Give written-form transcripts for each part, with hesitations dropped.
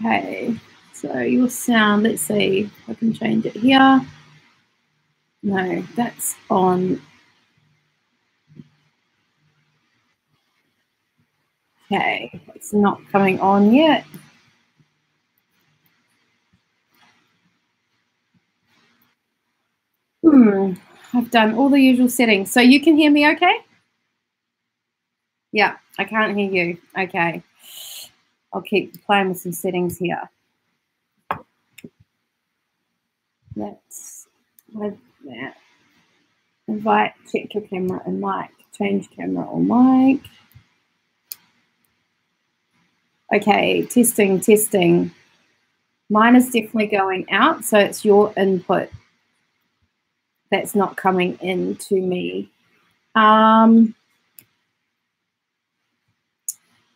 Okay, so your sound, let's see if I can change it here. No, that's on. Okay, it's not coming on yet. I've done all the usual settings. So you can hear me okay? Yeah, I can't hear you. Okay. I'll keep playing with some settings here. Let's with that. Invite, check your camera and mic. Change camera or mic. Okay, testing, testing. Mine is definitely going out, so it's your input that's not coming in to me.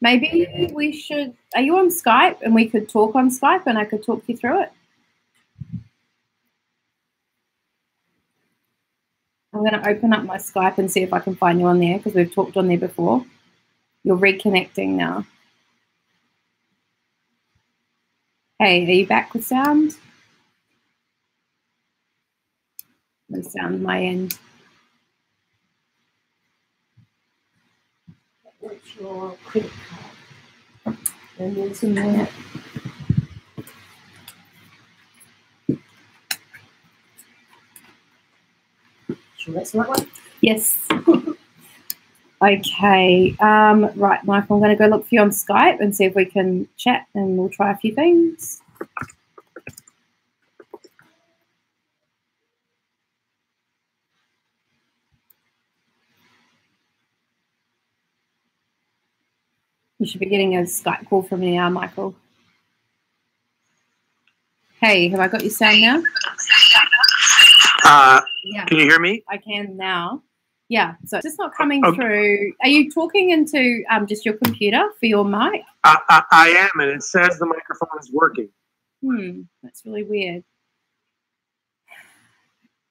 Maybe we should, are you on Skype and we could talk on Skype and I could talk you through it? I'm going to open up my Skype and see if I can find you on there because we've talked on there before. You're reconnecting now. Hey, are you back with sound? No sound my end. What's your credit card? And there's in there. Sure that's the right one? Yes. Okay. Right, Michael, I'm going to go look for you on Skype and see if we can chat and we'll try a few things. You should be getting a Skype call from me now, Michael. Hey, have I got your sound now? Yeah. Can you hear me? I can now. Yeah, so it's just not coming through. Are you talking into just your computer for your mic? I am, and it says the microphone is working. That's really weird.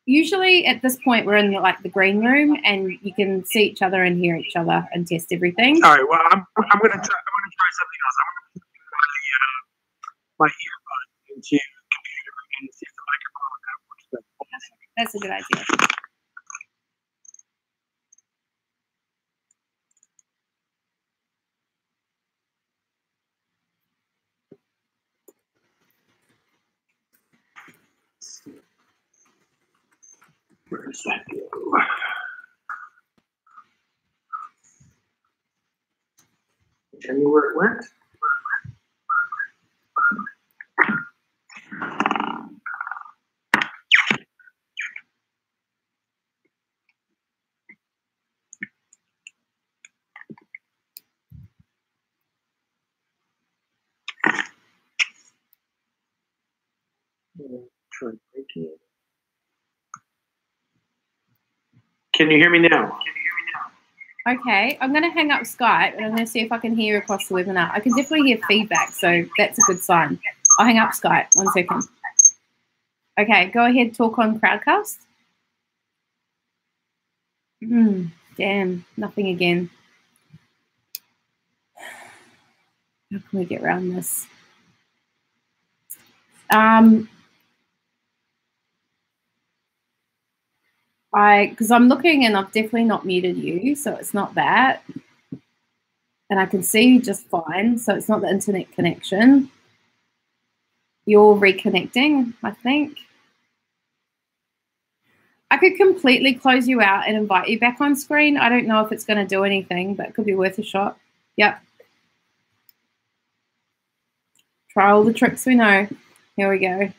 Usually at this point we're in the green room and you can see each other and hear each other and test everything. All right. Well, I'm gonna try something else. I'm gonna put my earbud into the computer and see if the microphone works. That's a good idea. Where does that go? Tell me where it went. Try breaking it. Can you hear me now? Okay, I'm going to hang up Skype and I'm going to see if I can hear you across the webinar. I can definitely hear feedback, so that's a good sign. I'll hang up Skype. 1 second. Okay, go ahead, talk on Crowdcast. Damn, nothing again. How can we get around this? Because I'm looking and I've definitely not muted you, so it's not that. And I can see you just fine, so it's not the internet connection. You're reconnecting, I think. I could completely close you out and invite you back on screen. I don't know if it's going to do anything, but it could be worth a shot. Yep. Try all the tricks we know. Here we go.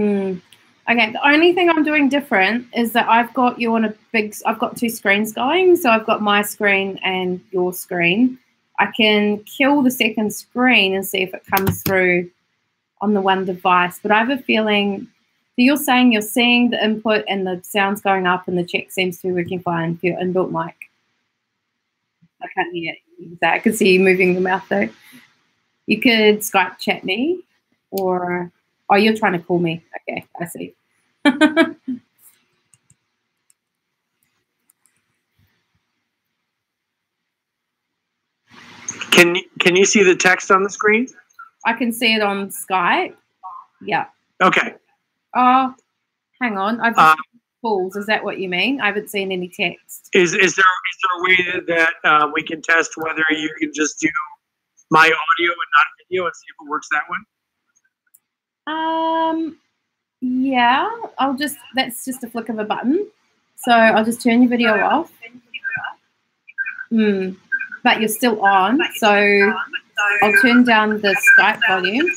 Okay, the only thing I'm doing different is that I've got you on I've got 2 screens going. So I've got my screen and your screen. I can kill the second screen and see if it comes through on the one device. But I have a feeling that you're saying you're seeing the input and the sound's going up and the check seems to be working fine for your inbuilt mic. I can't hear that. I can see you moving your mouth though. You could Skype chat me or, oh, you're trying to call me. Okay, I see. Can you see the text on the screen? I can see it on Skype. Yeah. Okay. Oh, hang on. I've just calls. Is that what you mean? I haven't seen any text. Is there a way that we can test whether you can just do my audio and not video and see if it works that way? Yeah. That's just a flick of a button. So I'll just turn your video off. But you're still on. So I'll turn down the Skype volume.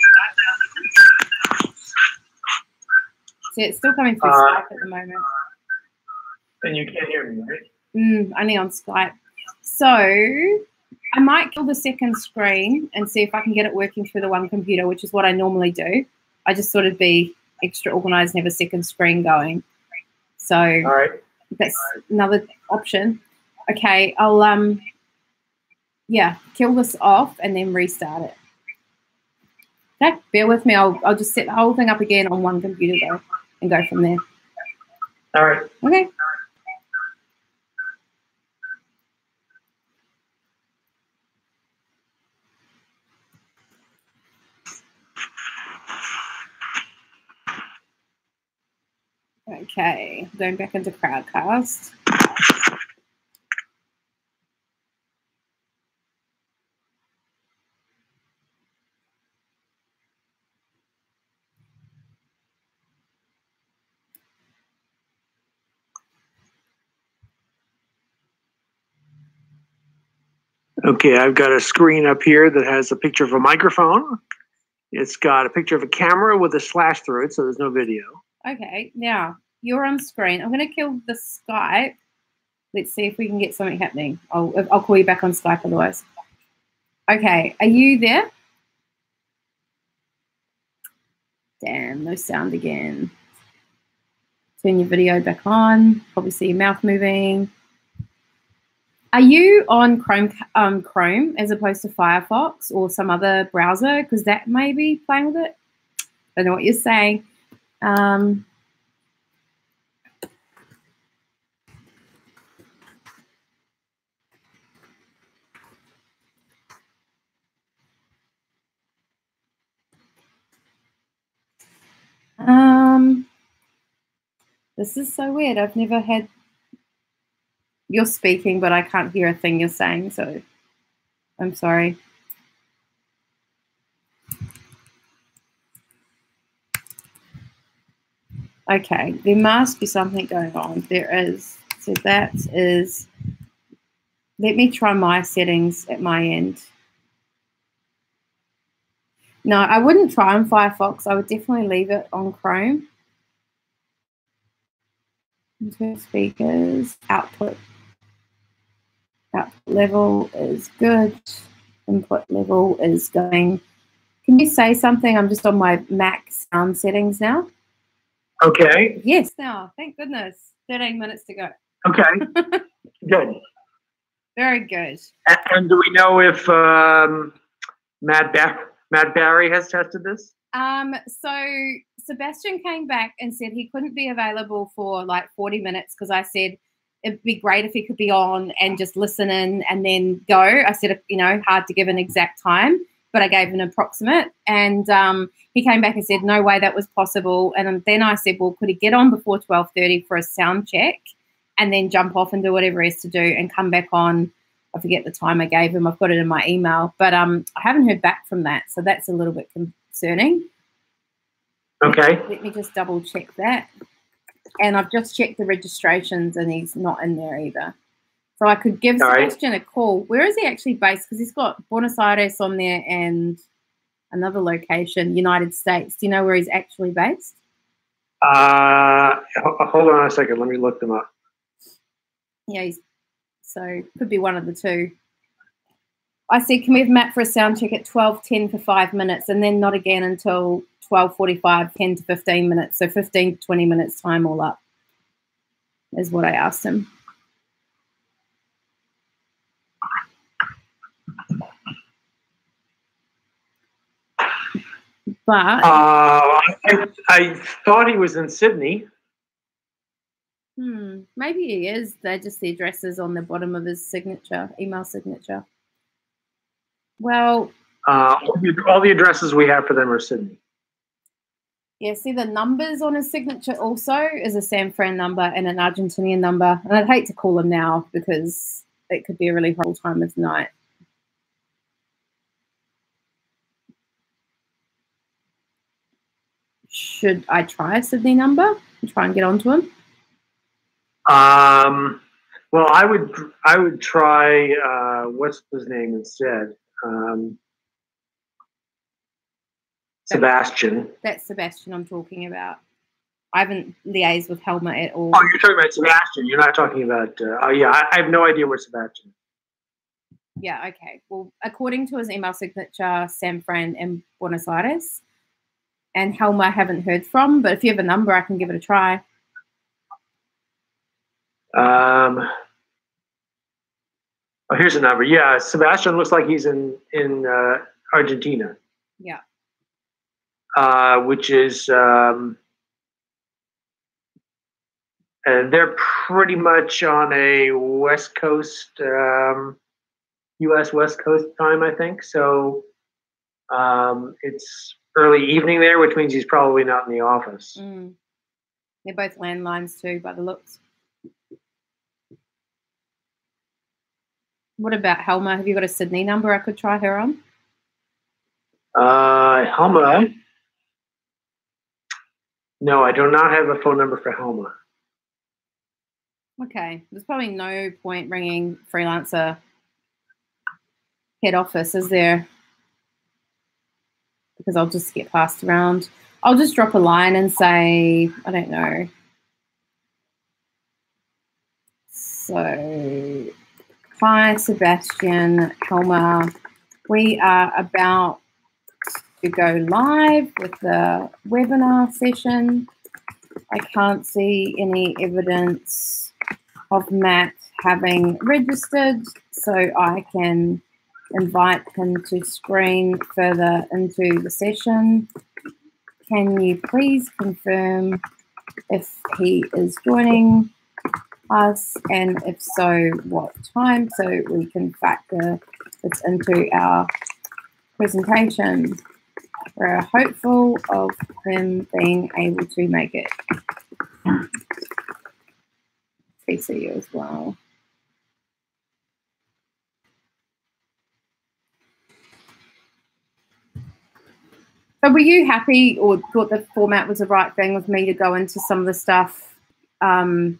See, it's still coming through Skype at the moment. And you can't hear me, right? Only on Skype. So I might kill the second screen and see if I can get it working through the one computer, which is what I normally do. I just sort of be extra organized and have a second screen going. So all right. That's another option. Okay, I'll yeah, kill this off and then restart it. Okay, bear with me. I'll just set the whole thing up again on one computer though and go from there. All right. Okay. Okay, going back into Crowdcast. Okay, I've got a screen up here that has a picture of a microphone. It's got a picture of a camera with a slash through it, so there's no video. Okay, now you're on screen. I'm going to kill the Skype. Let's see if we can get something happening. I'll call you back on Skype otherwise. Okay, are you there? Damn, no sound again. Turn your video back on. Probably see your mouth moving. Are you on Chrome as opposed to Firefox or some other browser? Because that may be playing with it. I don't know what you're saying. This is so weird. I've never had... You're speaking, but I can't hear a thing you're saying, so I'm sorry. Okay, there must be something going on. There is. So that is... Let me try my settings at my end. No, I wouldn't try on Firefox. I would definitely leave it on Chrome. Into speakers, output. Output level is good. Input level is going. Can you say something? I'm just on my Mac sound settings now. Okay. Yes, now. Thank goodness. 13 minutes to go. Okay. Good. Very good. And do we know if Matt Barry has tested this? So Sebastian came back and said he couldn't be available for like 40 minutes because I said it'd be great if he could be on and just listen in and then go. I said, you know, hard to give an exact time, but I gave an approximate. And he came back and said, no way that was possible. And then I said, well, could he get on before 12:30 for a sound check and then jump off and do whatever he has to do and come back on? I forget the time I gave him. I've got it in my email. But I haven't heard back from that, so that's a little bit concerning. Okay. Let me just double check that. And I've just checked the registrations and he's not in there either. So I could give Sebastian a call. Where is he actually based? Because he's got Buenos Aires on there and another location, United States. Do you know where he's actually based? Hold on a second. Let me look them up. Yeah, so could be one of the two. I said, can we have Matt for a sound check at 12:10 for 5 minutes, and then not again until 12:45, 10 to 15 minutes. So 15 to 20 minutes time all up is what I asked him. But I thought he was in Sydney. Maybe he is. They're just the addresses on the bottom of his signature, email signature. Well, all the addresses we have for them are Sydney. Yeah, see the numbers on his signature also is a San Fran number and an Argentinian number. And I'd hate to call him now because it could be a really horrible time of night. Should I try a Sydney number and try and get onto him? Well, I would try what's his name instead? Sebastian. That's Sebastian I'm talking about. I haven't liaised with Helma at all. Oh, you're talking about Sebastian. You're not talking about. I have no idea where Sebastian is. Yeah. Okay. Well, according to his email signature, San Fran and Buenos Aires. And Helma I haven't heard from, but if you have a number, I can give it a try. Oh, here's a number. Yeah, Sebastian looks like he's in Argentina. Yeah. Which is, and they're pretty much on a West Coast, U.S. West Coast time, I think. So it's early evening there, which means he's probably not in the office. They're both landlines too, by the looks. What about Helma? Have you got a Sydney number I could try her on? Helma? No, I do not have a phone number for Helma. Okay. There's probably no point ringing freelancer head office, is there? Because I'll just get passed around. I'll just drop a line and say, I don't know. So, hi, Sebastian, Helma. We are about to go live with the webinar session. I can't see any evidence of Matt having registered, so I can invite him to screen further into the session. Can you please confirm if he is joining us, and if so, what time, so we can factor this into our presentation. We're hopeful of him being able to make it. PCU as well. So were you happy or thought the format was the right thing with me to go into some of the stuff, of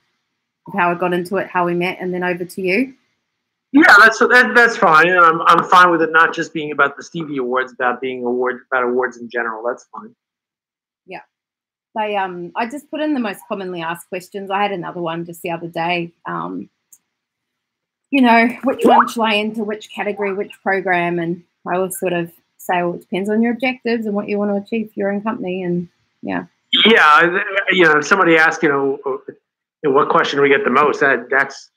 how I got into it, how we met, and then over to you? Yeah, that's fine. I'm fine with it not just being about the Stevie Awards, about being about awards in general. That's fine. Yeah. I just put in the most commonly asked questions. I had another one just the other day. You know, which one shall I enter, which category, which program? And I always sort of say, well, it depends on your objectives and what you want to achieve for your own company. And yeah. Yeah, you know, if somebody asks, what question do we get the most? That's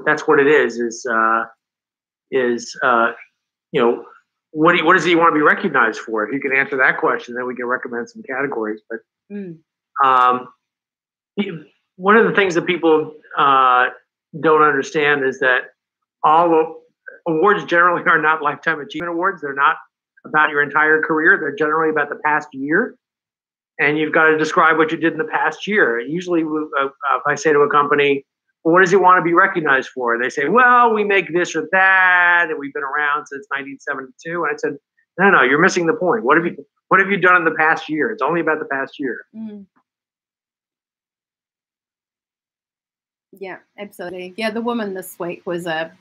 that's what it is. What does he want to be recognized for? If you can answer that question, then we can recommend some categories. But one of the things that people don't understand is that all awards generally are not lifetime achievement awards. They're not about your entire career. They're generally about the past year. And you've got to describe what you did in the past year. Usually, if I say to a company, well, what does he want to be recognized for? They say, well, we make this or that, and we've been around since 1972. And I said, no, you're missing the point. What have you done in the past year? It's only about the past year. Yeah, absolutely. Yeah, the woman this week was a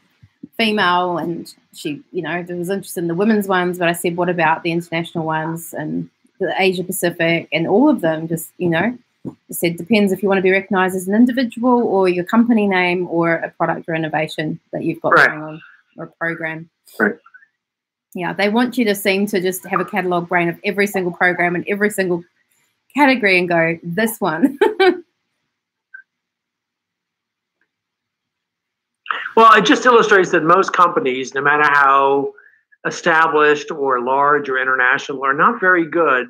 female, and she, was interested in the women's ones, but I said, what about the international ones and the Asia Pacific, and all of them? Just, I said, depends if you want to be recognized as an individual or your company name or a product or innovation that you've got going on, or a program. Right. Yeah, they want you to seem to just have a catalog brain of every single program and every single category and go, this one. Well, it just illustrates that most companies, no matter how established or large or international, are not very good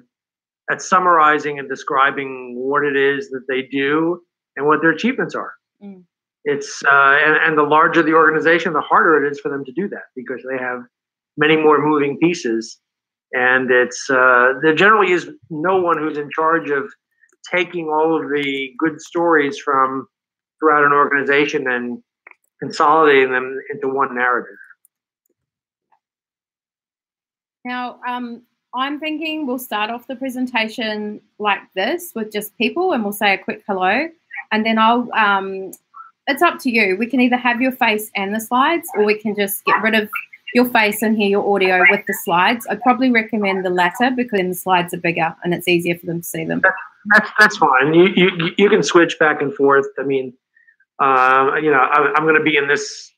at summarizing and describing what it is that they do and what their achievements are. Mm. It's and the larger the organization, the harder it is for them to do that because they have many more moving pieces. And it's there generally is no one who's in charge of taking all of the good stories from throughout an organization and consolidating them into one narrative. Now, I'm thinking we'll start off the presentation like this with just people, and we'll say a quick hello, and then I'll. It's up to you. We can either have your face and the slides, or we can just get rid of your face and hear your audio with the slides. I'd probably recommend the latter because then the slides are bigger and it's easier for them to see them. That's fine. You can switch back and forth. I mean, I'm going to be in this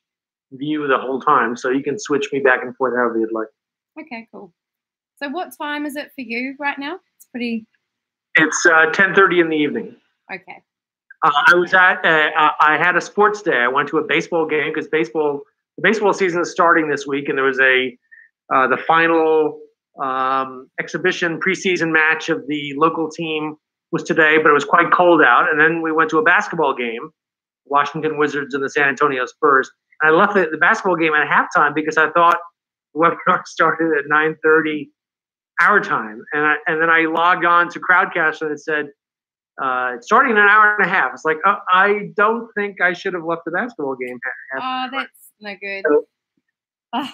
view the whole time, so you can switch me back and forth however you'd like. Okay, cool. So what time is it for you right now? It's pretty. It's 10:30 in the evening. Okay. I was at. I had a sports day. I went to a baseball game because the baseball season is starting this week, and there was the final exhibition preseason match of the local team was today, but it was quite cold out. And then we went to a basketball game, Washington Wizards and the San Antonio Spurs. And I left the basketball game at halftime because I thought the webinar started at 9:30 our time, and then I logged on to Crowdcast and it said it's starting in an hour and a half. It's like, oh, I don't think I should have left the basketball game. Oh, that's no good.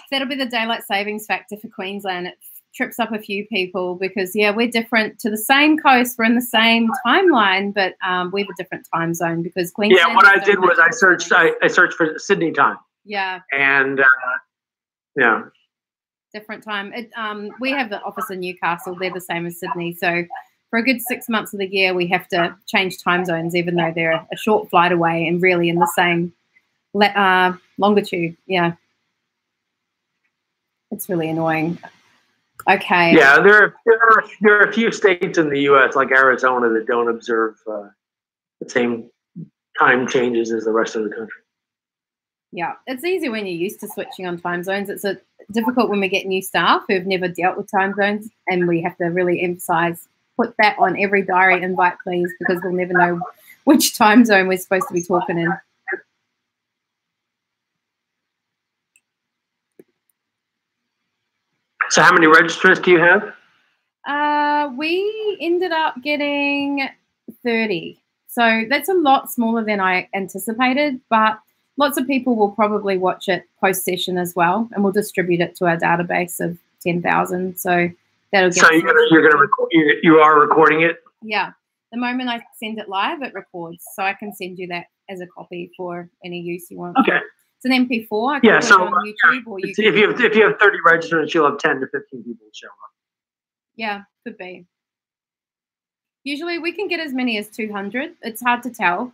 That'll be the daylight savings factor for Queensland. It trips up a few people because, yeah, we're different to the same coast. We're in the same timeline, but we have a different time zone because Queensland. Yeah, what I did was I searched for Sydney time. Yeah. And yeah. Different time. We have the office in Newcastle. They're the same as Sydney. So for a good 6 months of the year, we have to change time zones, even though they're a short flight away and really in the same longitude. Yeah. It's really annoying. Okay. Yeah, there are a few states in the U.S. like Arizona that don't observe the same time changes as the rest of the country. Yeah, it's easy when you're used to switching on time zones. It's difficult when we get new staff who've never dealt with time zones, and we have to really emphasize, put that on every diary invite, please, because we'll never know which time zone we're supposed to be talking in. So how many registrants do you have? We ended up getting 30. So that's a lot smaller than I anticipated, but lots of people will probably watch it post-session as well, and we'll distribute it to our database of 10,000. So that'll get. So you're gonna record. You are recording it. Yeah. The moment I send it live, it records, so I can send you that as a copy for any use you want. Okay. It's an MP4. I can yeah. put So it on YouTube, or you if you have 30 registrants, you'll have 10 to 15 people show up. Yeah, could be. Usually we can get as many as 200. It's hard to tell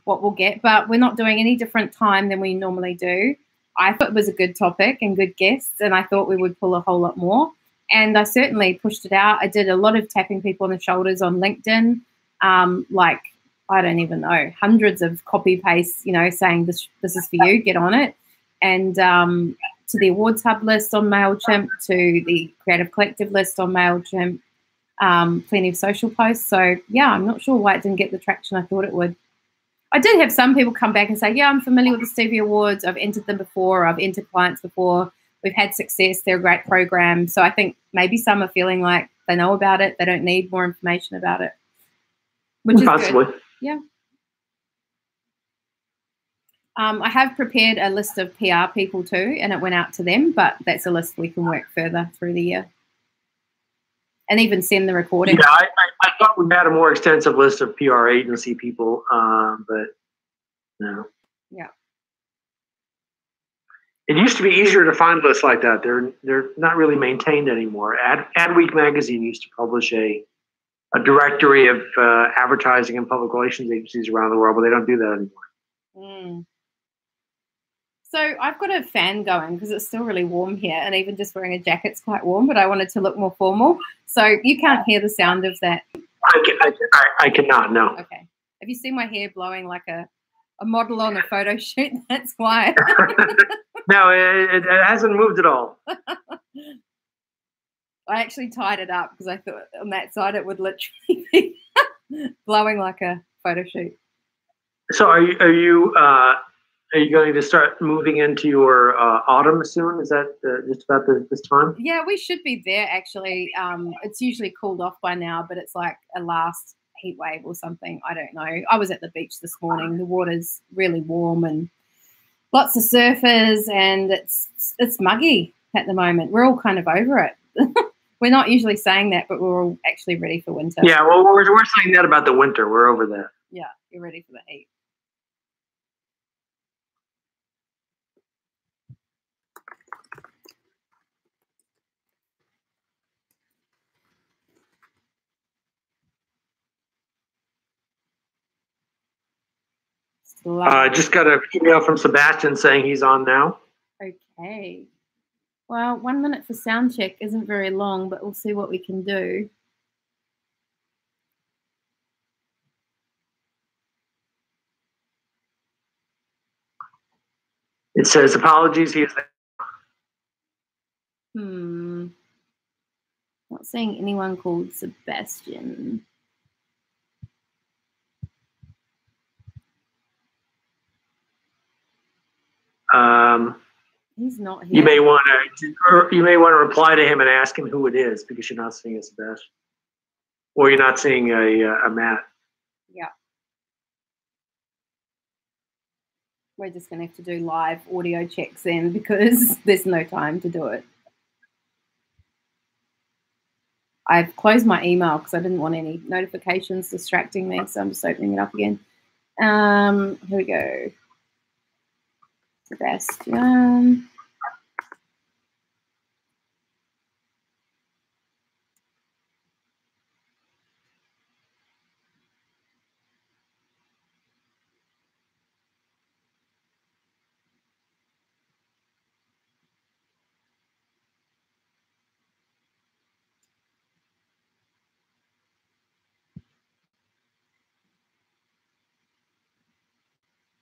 what we'll get, but we're not doing any different time than we normally do. I thought it was a good topic and good guests, and I thought we would pull a whole lot more. And I certainly pushed it out. I did a lot of tapping people on the shoulders on LinkedIn, like, I don't even know, hundreds of copy paste, saying this is for you, get on it. And to the Awards Hub list on MailChimp, to the Creative Collective list on MailChimp, plenty of social posts. So, yeah, I'm not sure why it didn't get the traction I thought it would. I did have some people come back and say, yeah, I'm familiar with the Stevie Awards. I've entered them before. I've entered clients before. We've had success. They're a great program. So I think maybe some are feeling like they know about it. They don't need more information about it, which is possibly good. Yeah. I have prepared a list of PR people too, and it went out to them, but that's a list we can work further through the year. And even send the recording. Yeah, I thought we had a more extensive list of PR agency people, but no. Yeah. It used to be easier to find lists like that. They're not really maintained anymore. Adweek magazine used to publish a directory of advertising and public relations agencies around the world, but they don't do that anymore. So I've got a fan going because it's still really warm here, and even just wearing a jacket's quite warm, but I wanted to look more formal. So you can't hear the sound of that. I cannot, no. Okay. Have you seen my hair blowing like a model on a photo shoot? That's why. No, it hasn't moved at all. I actually tied it up because I thought on that side it would literally be blowing like a photo shoot. So are you going to start moving into your autumn soon? Is that just about this time? Yeah, we should be there actually. It's usually cooled off by now, but it's like a last heat wave or something. I don't know. I was at the beach this morning. The water's really warm and lots of surfers, and it's muggy at the moment. We're all kind of over it. We're not usually saying that, but we're all actually ready for winter. Yeah, well, we're saying that about the winter. We're over that. Yeah, you're ready for the heat. Just got an email from Sebastian saying he's on now. Okay. Well, 1 minute for sound check isn't very long, but we'll see what we can do. It says, apologies, he is there. Not seeing anyone called Sebastian. He's not here. You may want to reply to him and ask him who it is, because you're not seeing a Sebastian, or you're not seeing a Matt. Yeah. We're just going to have to do live audio checks then, because there's no time to do it. I've closed my email because I didn't want any notifications distracting me, so I'm just opening it up again. Here we go. Sebastian.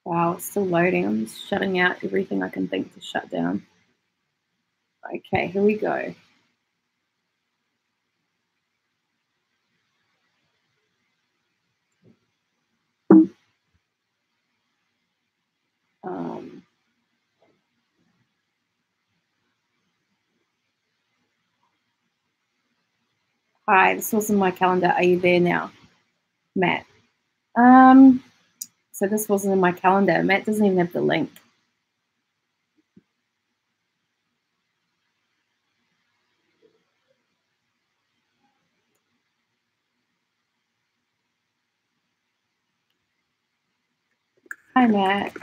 Wow, it's still loading. I'm just shutting out everything I can think to shut down. Okay, here we go. Hi, this wasn't my calendar. Are you there now, Matt? So this wasn't in my calendar. Matt doesn't even have the link. Hi, Matt.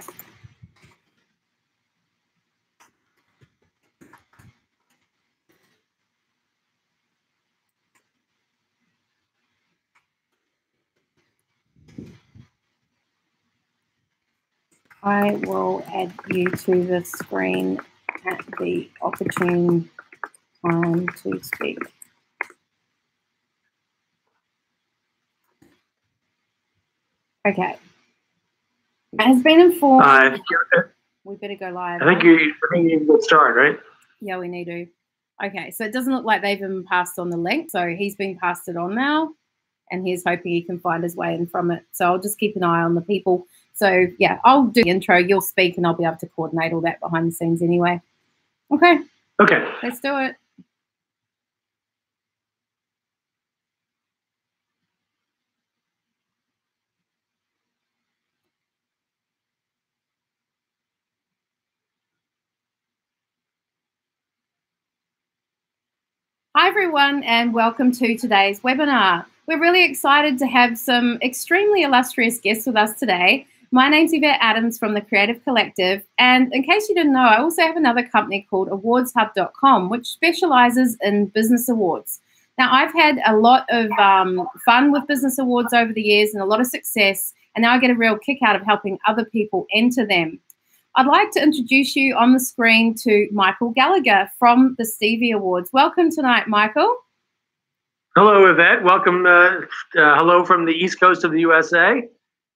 I will add you to the screen at the opportune time to speak. Okay. It has been informed. We better go live. I think you need to start, right? Yeah, we need to. Okay, so it doesn't look like they've even passed on the link. So he's been passed it on now, and he's hoping he can find his way in from it. So I'll just keep an eye on the people. So, yeah, I'll do the intro. You'll speak, and I'll be able to coordinate all that behind the scenes anyway. Okay. Okay. Let's do it. Hi, everyone, and welcome to today's webinar. We're really excited to have some extremely illustrious guests with us today. My name's Yvette Adams from the Creative Collective, and in case you didn't know, I also have another company called awardshub.com, which specializes in business awards. Now, I've had a lot of fun with business awards over the years and a lot of success, and now I get a real kick out of helping other people enter them. I'd like to introduce you on the screen to Michael Gallagher from the Stevie Awards. Welcome tonight, Michael. Hello, Yvette. Welcome. Hello from the East Coast of the USA.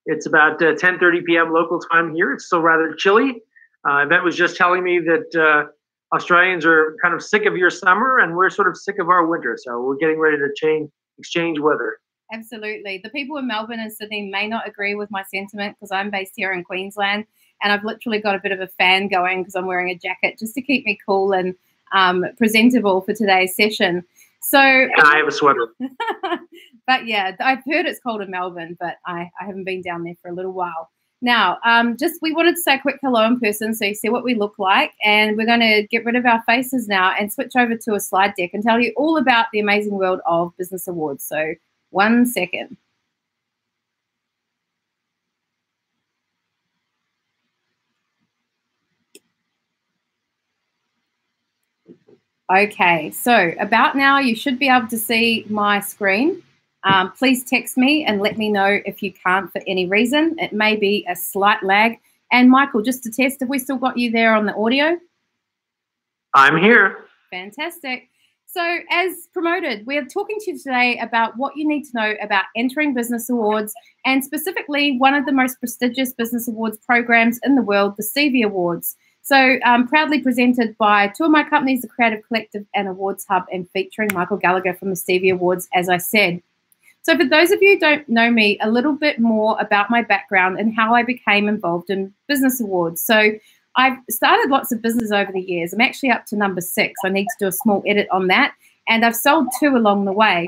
It's about 10:30 p.m. local time here. It's still rather chilly. Yvette was just telling me that Australians are kind of sick of your summer, and we're sort of sick of our winter. So we're getting ready to exchange weather. Absolutely. The people in Melbourne and Sydney may not agree with my sentiment because I'm based here in Queensland, and I've literally got a bit of a fan going because I'm wearing a jacket just to keep me cool and presentable for today's session. So I have a sweater. But yeah, I've heard it's cold in Melbourne, but I haven't been down there for a little while. Now, we wanted to say a quick hello in person so you see what we look like, and we're going to get rid of our faces now and switch over to a slide deck and tell you all about the amazing world of business awards. So 1 second. Okay, so about now you should be able to see my screen. Please text me and let me know if you can't for any reason. It may be a slight lag. And Michael, just to test, have we still got you there on the audio? I'm here. Fantastic. So as promoted, we're talking to you today about what you need to know about entering business awards, and specifically one of the most prestigious business awards programs in the world, the Stevie Awards. So proudly presented by two of my companies, the Creative Collective and Awards Hub, and featuring Michael Gallagher from the Stevie Awards, as I said. So for those of you who don't know me, a little bit more about my background and how I became involved in business awards. So I've started lots of businesses over the years. I'm actually up to number 6. I need to do a small edit on that. And I've sold 2 along the way.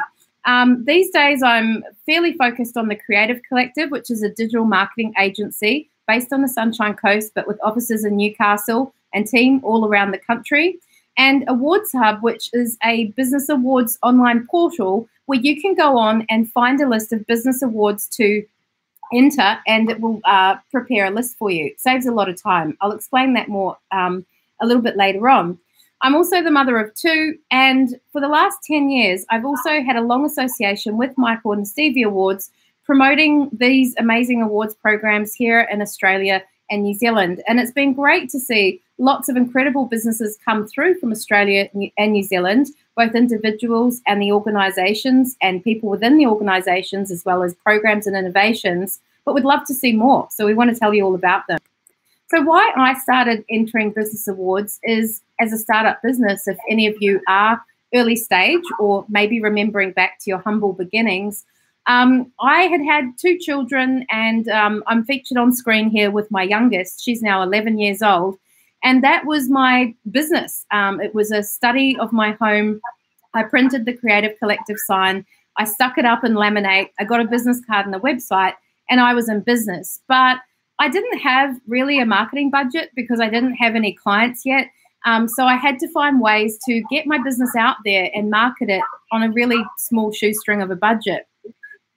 These days, I'm fairly focused on the Creative Collective, which is a digital marketing agency based on the Sunshine Coast, but with offices in Newcastle and team all around the country. And Awards Hub, which is a business awards online portal where you can go on and find a list of business awards to enter, and it will prepare a list for you. It saves a lot of time. I'll explain that more a little bit later on. I'm also the mother of 2, and for the last 10 years, I've also had a long association with Michael and the Stevie Awards, promoting these amazing awards programs here in Australia and New Zealand. And it's been great to see lots of incredible businesses come through from Australia and New Zealand, both individuals and the organisations and people within the organisations, as well as programs and innovations. But we'd love to see more, so we want to tell you all about them. So why I started entering business awards is as a startup business. If any of you are early stage or maybe remembering back to your humble beginnings, I had 2 children, and I'm featured on screen here with my youngest. She's now 11 years old. And that was my business. It was a study of my home. I printed the Creative Collective sign. I stuck it up in laminate. I got a business card and a website, and I was in business. But I didn't have really a marketing budget because I didn't have any clients yet. So I had to find ways to get my business out there and market it on a really small shoestring of a budget.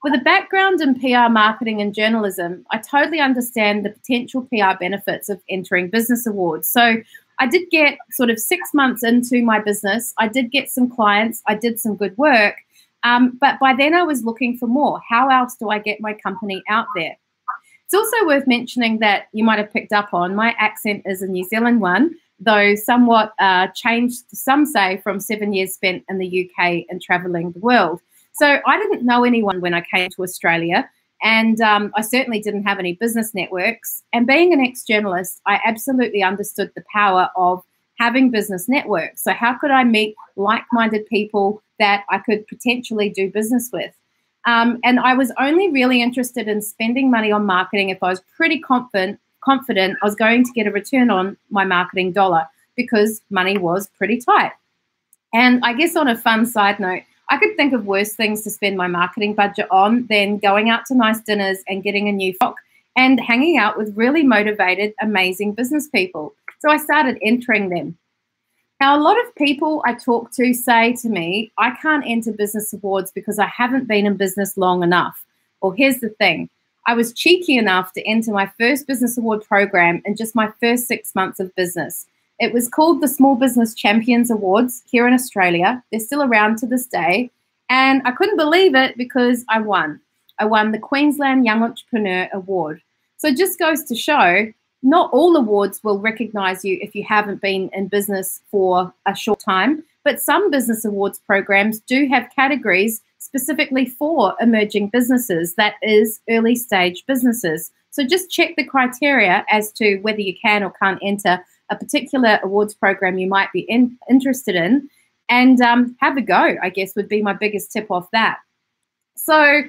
With a background in PR, marketing, and journalism, I totally understand the potential PR benefits of entering business awards. So I did get sort of 6 months into my business. I did get some clients. I did some good work. But by then I was looking for more. How else do I get my company out there? It's also worth mentioning that you might have picked up on, my accent is a New Zealand one, though somewhat changed, some say, from 7 years spent in the UK and traveling the world. So I didn't know anyone when I came to Australia, and I certainly didn't have any business networks. And being an ex-journalist, I absolutely understood the power of having business networks. So how could I meet like-minded people that I could potentially do business with? And I was only really interested in spending money on marketing if I was pretty confident I was going to get a return on my marketing dollar, because money was pretty tight. And I guess on a fun side note, I could think of worse things to spend my marketing budget on than going out to nice dinners and getting a new frock and hanging out with really motivated, amazing business people. So I started entering them. Now, a lot of people I talk to say to me, I can't enter business awards because I haven't been in business long enough. Well, here's the thing. I was cheeky enough to enter my first business award program in just my first 6 months of business. It was called the Small Business Champions Awards here in Australia. They're still around to this day. And I couldn't believe it because I won. I won the Queensland Young Entrepreneur Award. So it just goes to show not all awards will recognize you if you haven't been in business for a short time, but some business awards programs do have categories specifically for emerging businesses, that is early stage businesses. So just check the criteria as to whether you can or can't enter a particular awards program you might be interested in, and have a go, I guess, would be my biggest tip off that. So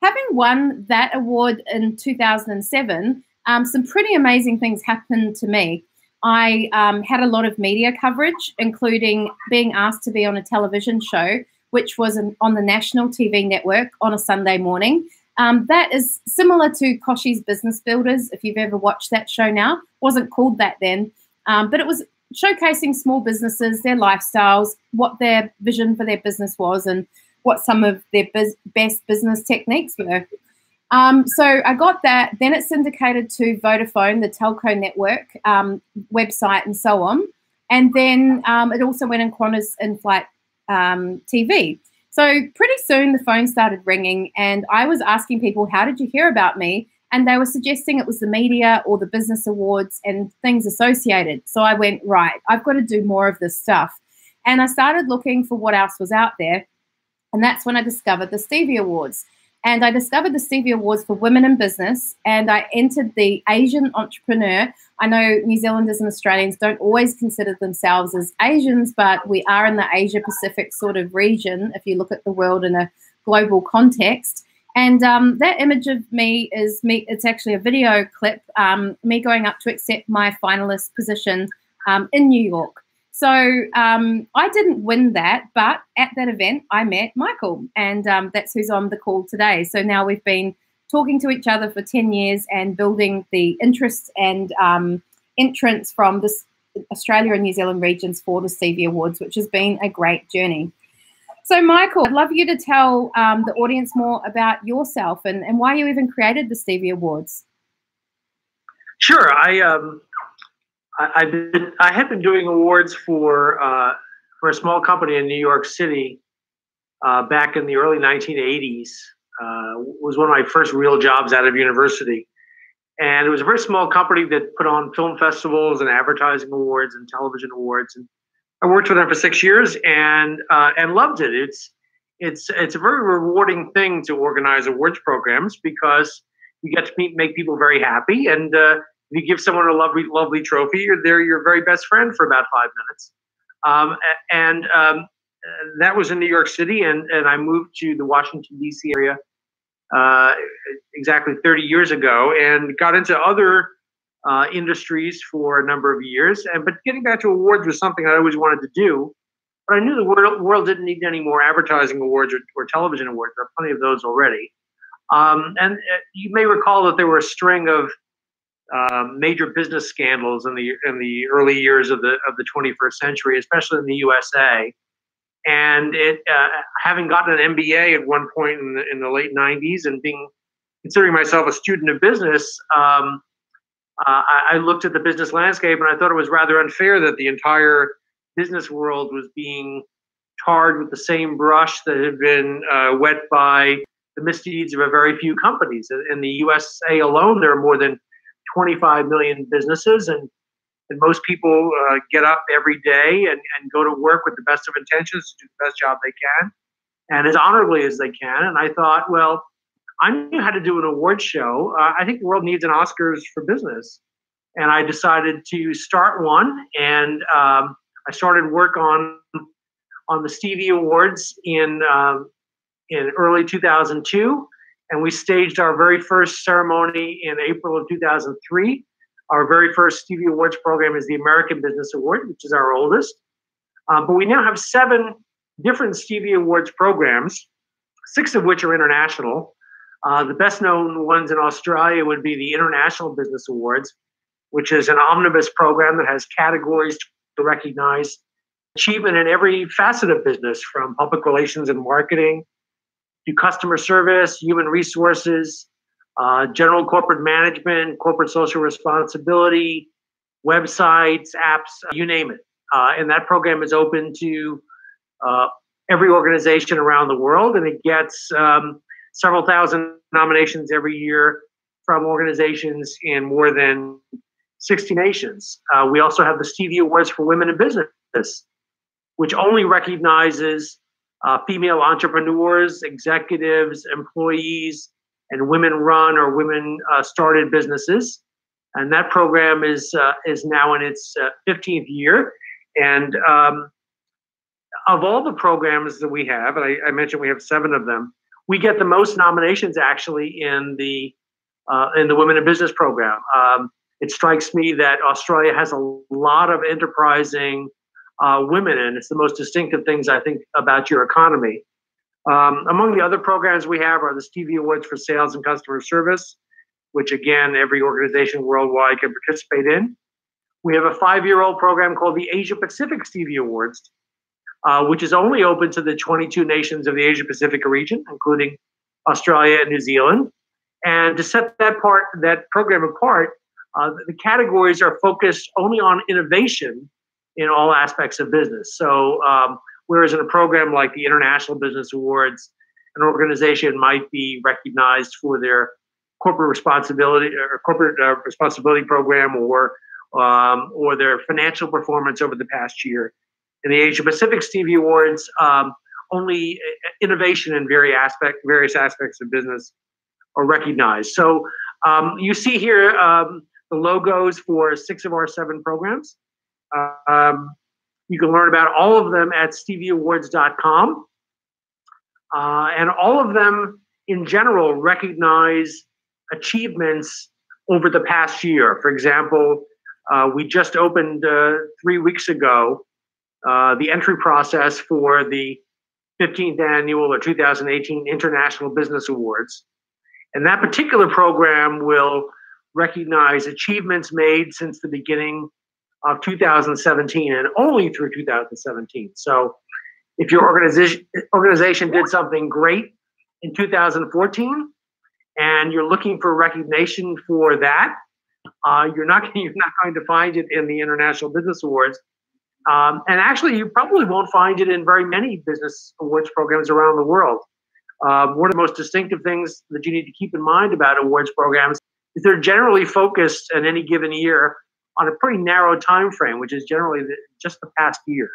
having won that award in 2007, some pretty amazing things happened to me. I had a lot of media coverage, including being asked to be on a television show, which was on the national TV network on a Sunday morning. That is similar to Kochie's Business Builders, if you've ever watched that show now. Wasn't called that then, but it was showcasing small businesses, their lifestyles, what their vision for their business was, and what some of their best business techniques were. So I got that. Then it's syndicated to Vodafone, the telco network website, and so on. And then it also went in Qantas in-flight TV. So pretty soon the phone started ringing, and I was asking people, how did you hear about me? And they were suggesting it was the media or the business awards and things associated. So I went, right, I've got to do more of this stuff. And I started looking for what else was out there. And that's when I discovered the Stevie Awards. And I discovered the Stevie Awards for women in business, and I entered the Asian entrepreneur. I know New Zealanders and Australians don't always consider themselves as Asians, but we are in the Asia Pacific sort of region if you look at the world in a global context. And that image of me is me. It's actually a video clip, me going up to accept my finalist position in New York. So I didn't win that, but at that event, I met Michael, and that's who's on the call today. So now we've been talking to each other for 10 years and building the interest and entrance from this Australia and New Zealand regions for the Stevie Awards, which has been a great journey. So Michael, I'd love you to tell the audience more about yourself and why you even created the Stevie Awards. Sure. I had been doing awards for a small company in New York City back in the early 1980s. Was one of my first real jobs out of university, and it was a very small company that put on film festivals and advertising awards and television awards. And I worked with them for 6 years and loved it. It's a very rewarding thing to organize awards programs because you get to make people very happy, and you give someone a lovely trophy, they're your very best friend for about 5 minutes. That was in New York City, and I moved to the Washington, D.C. area exactly 30 years ago, and got into other industries for a number of years. But getting back to awards was something I always wanted to do. But I knew the world didn't need any more advertising awards or television awards. There are plenty of those already. And you may recall that there were a string of major business scandals in the early years of the 21st century, especially in the USA. And having gotten an MBA at one point in the late 90s and considering myself a student of business, I looked at the business landscape and I thought it was rather unfair that the entire business world was being tarred with the same brush that had been wet by the misdeeds of a very few companies. In the USA alone, there are more than 25 million businesses, and most people get up every day and go to work with the best of intentions to do the best job they can and as honorably as they can. And I thought, well, I knew how to do an award show. I think the world needs an Oscars for business. And I decided to start one, and I started work on the Stevie Awards in early 2002. And we staged our very first ceremony in April of 2003. Our very first Stevie Awards program is the American Business Award, which is our oldest. But we now have 7 different Stevie Awards programs, 6 of which are international. The best known ones in Australia would be the International Business Awards, which is an omnibus program that has categories to recognize achievement in every facet of business, from public relations and marketing to customer service, human resources, general corporate management, corporate social responsibility, websites, apps, you name it. And that program is open to every organization around the world, and it gets several thousand nominations every year from organizations in more than 60 nations. We also have the Stevie Awards for Women in Business, which only recognizes female entrepreneurs, executives, employees, and women-run or women-started businesses. And that program is now in its 15th year. And of all the programs that we have, and I mentioned we have 7 of them, we get the most nominations actually in the Women in Business program. It strikes me that Australia has a lot of enterprising women, and it's the most distinctive things I think about your economy. Among the other programs we have are the Stevie Awards for Sales and Customer Service, which again, every organization worldwide can participate in. We have a 5-year-old program called the Asia Pacific Stevie Awards, which is only open to the 22 nations of the Asia Pacific region, including Australia and New Zealand. And to set that program apart, the categories are focused only on innovation in all aspects of business. So whereas in a program like the International Business Awards, an organization might be recognized for their corporate responsibility program or their financial performance over the past year. In the Asia Pacific Stevie Awards, only innovation in various aspects of business are recognized. So you see here the logos for 6 of our 7 programs. You can learn about all of them at stevieawards.com. And all of them, in general, recognize achievements over the past year. For example, we just opened 3 weeks ago the entry process for the 15th annual or 2018 International Business Awards. And that particular program will recognize achievements made since the beginning of 2017 and only through 2017. So if your organization did something great in 2014 and you're looking for recognition for that, you're not going to find it in the International Business Awards. And actually, you probably won't find it in very many business awards programs around the world. One of the most distinctive things that you need to keep in mind about awards programs is they're generally focused in any given year on a pretty narrow time frame, which is generally just the past year.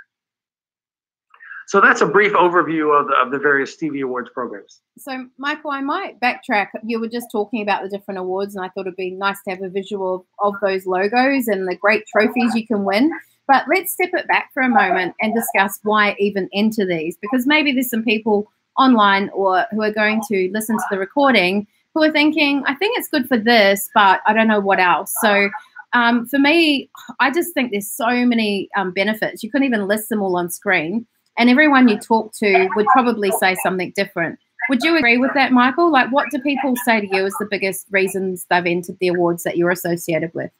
So that's a brief overview of the various Stevie Awards programs. So, Michael, I might backtrack. You were just talking about the different awards, and I thought it'd be nice to have a visual of those logos and the great trophies you can win. But let's step it back for a moment and discuss why even enter these, because maybe there's some people online or who are going to listen to the recording who are thinking, I think it's good for this, but I don't know what else. So for me, I just think there's so many benefits. You couldn't even list them all on screen. And everyone you talk to would probably say something different. Would you agree with that, Michael? Like, what do people say to you as the biggest reasons they've entered the awards that you're associated with?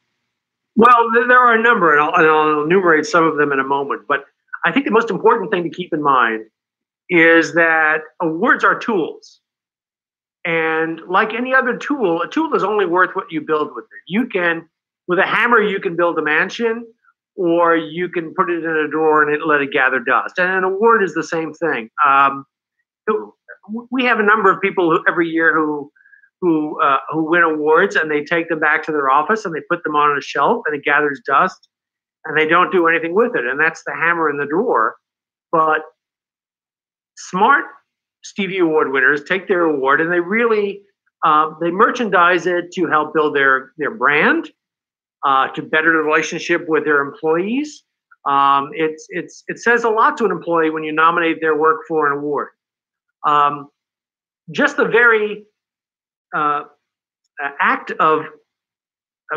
Well, there are a number, and I'll enumerate some of them in a moment. But I think the most important thing to keep in mind is that awards are tools. And like any other tool, a tool is only worth what you build with it. With a hammer, you can build a mansion, or you can put it in a drawer and let it gather dust. And an award is the same thing. We have a number of people every year who win awards, and they take them back to their office and they put them on a shelf and it gathers dust and they don't do anything with it. And that's the hammer in the drawer. But smart Stevie Award winners take their award and they really they merchandise it to help build their brand, to better the relationship with their employees. It says a lot to an employee when you nominate their work for an award. Just the very act of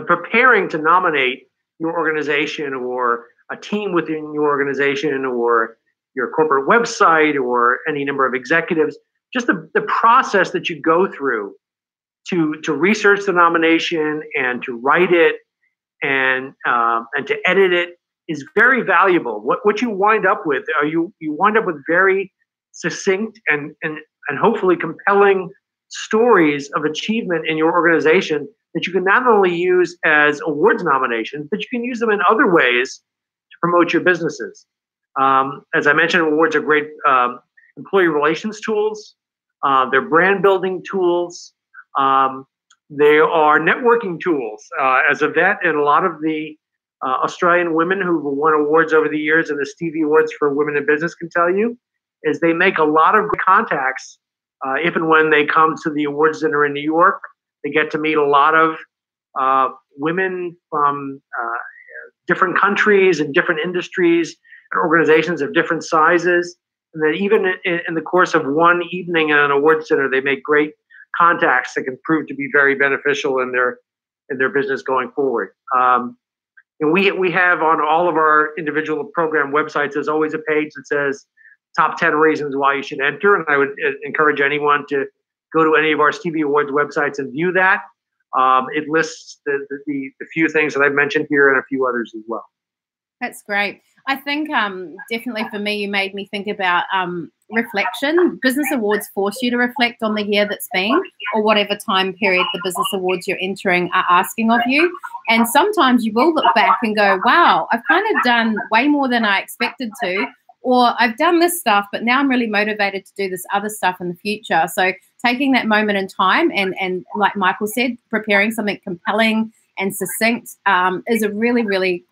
preparing to nominate your organization or a team within your organization or your corporate website or any number of executives, just the process that you go through to research the nomination and to write it and to edit it is very valuable. What you wind up with are you wind up with very succinct and hopefully compelling stories of achievement in your organization that you can not only use as awards nominations, but you can use them in other ways to promote your businesses. As I mentioned, awards are great employee relations tools. They're brand building tools. They are networking tools. As a vet, and a lot of the Australian women who've won awards over the years, and the Stevie Awards for Women in Business can tell you, is they make a lot of contacts if and when they come to the awards dinner in New York. They get to meet a lot of women from different countries and different industries and organizations of different sizes. And then even in the course of one evening at an awards dinner, they make great contacts that can prove to be very beneficial in their business going forward. And we have on all of our individual program websites, there's always a page that says top 10 reasons why you should enter. And I would encourage anyone to go to any of our Stevie Awards websites and view that. It lists the few things that I've mentioned here and a few others as well. That's great. I think definitely for me, you made me think about reflection. Business awards force you to reflect on the year that's been, or whatever time period the business awards you're entering are asking of you. And sometimes you will look back and go, wow, I've kind of done way more than I expected to, or I've done this stuff, but now I'm really motivated to do this other stuff in the future. So taking that moment in time and like Michael said, preparing something compelling and succinct is a really, really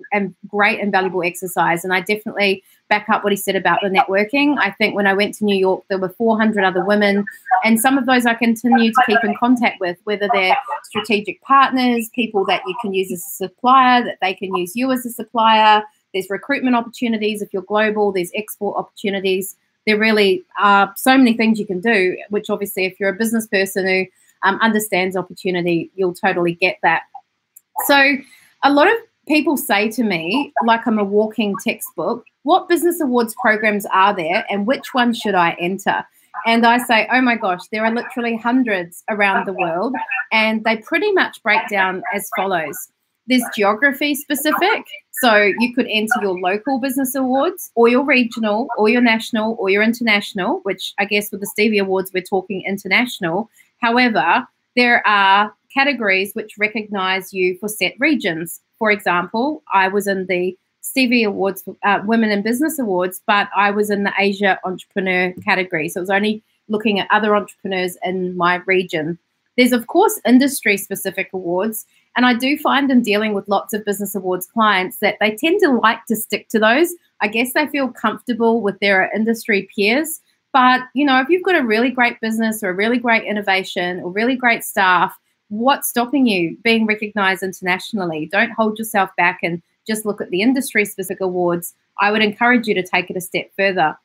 great and valuable exercise. And I definitely back up what he said about the networking. I think when I went to New York, there were 400 other women, and some of those I continue to keep in contact with, whether they're strategic partners, people that you can use as a supplier, that they can use you as a supplier. There's recruitment opportunities if you're global. There's export opportunities. There really are so many things you can do, which obviously if you're a business person who understands opportunity, you'll totally get that. So a lot of people say to me, like I'm a walking textbook, what business awards programs are there and which one should I enter? And I say, oh my gosh, there are literally hundreds around the world, and they pretty much break down as follows. There's geography specific. So you could enter your local business awards, or your regional, or your national, or your international, which I guess with the Stevie Awards, we're talking international. However, there are categories which recognize you for set regions. For example, I was in the Stevie Awards, Women in Business Awards, but I was in the Asia Entrepreneur category. So it was only looking at other entrepreneurs in my region. There's, of course, industry-specific awards, and I do find in dealing with lots of business awards clients that they tend to like to stick to those. I guess they feel comfortable with their industry peers. But, you know, if you've got a really great business or a really great innovation or really great staff, what's stopping you being recognized internationally? Don't hold yourself back and just look at the industry-specific awards. I would encourage you to take it a step further.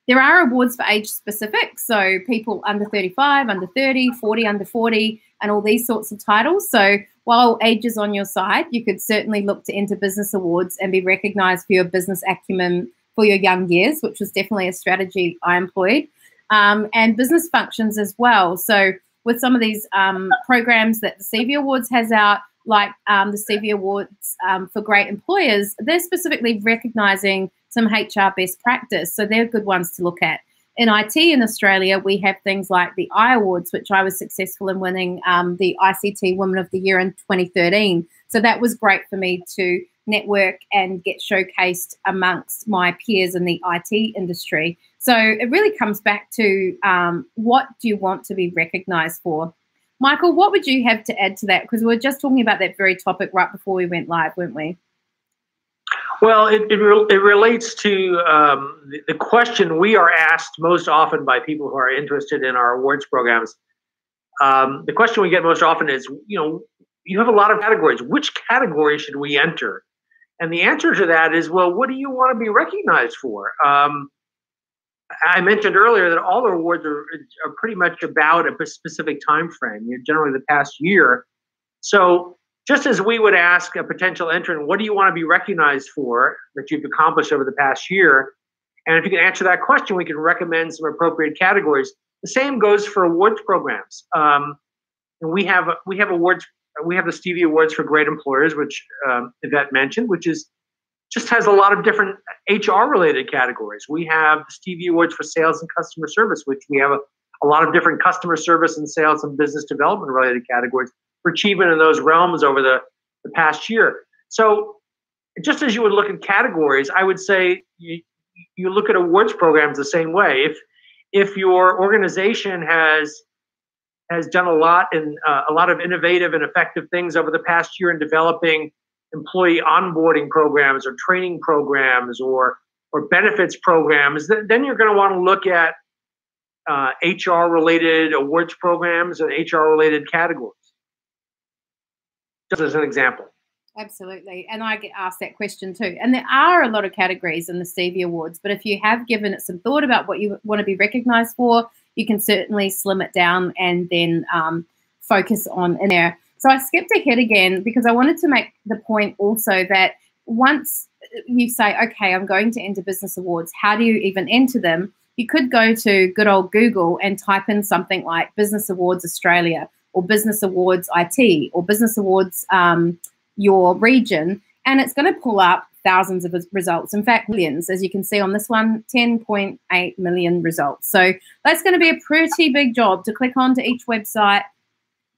There are awards for age specific, so people under 35, under 30, 40, under 40, and all these sorts of titles. So while age is on your side, you could certainly look to enter business awards and be recognized for your business acumen for your young years, which was definitely a strategy I employed, and business functions as well. So with some of these programs that the Stevie Awards has out, like the Stevie Awards for Great Employers, they're specifically recognizing some HR best practice. So they're good ones to look at. In IT in Australia, we have things like the iAwards, which I was successful in winning the ICT Women of the Year in 2013. So that was great for me to network and get showcased amongst my peers in the IT industry. So it really comes back to what do you want to be recognized for? Michael, what would you have to add to that? Because we were just talking about that very topic right before we went live, weren't we? Well, it relates to the question we are asked most often by people who are interested in our awards programs. The question we get most often is, you know, you have a lot of categories. Which category should we enter? And the answer to that is, well, what do you want to be recognized for? I mentioned earlier that all the awards are pretty much about a specific time frame, generally the past year. So just as we would ask a potential entrant, what do you want to be recognized for that you've accomplished over the past year? And if you can answer that question, we can recommend some appropriate categories. The same goes for awards programs. And we have awards. We have the Stevie Awards for Great Employers, which Yvette mentioned, which is just has a lot of different HR-related categories. We have the Stevie Awards for Sales and Customer Service, which we have a lot of different customer service and sales and business development-related categories for achievement in those realms over the past year. So just as you would look at categories, I would say you look at awards programs the same way. If your organization has has done a lot of innovative and effective things over the past year in developing employee onboarding programs or training programs or benefits programs, then you're going to want to look at HR related awards programs and HR related categories. Just as an example. Absolutely. And I get asked that question too. And there are a lot of categories in the Stevie Awards, but if you have given it some thought about what you want to be recognized for, you can certainly slim it down and then focus on in there. So I skipped ahead again because I wanted to make the point also that once you say, okay, I'm going to enter business awards, how do you even enter them? You could go to good old Google and type in something like Business Awards Australia or Business Awards IT or Business Awards your region, and it's going to pull up thousands of results. In fact, millions, as you can see on this one, 10.8 million results. So that's going to be a pretty big job to click onto each website,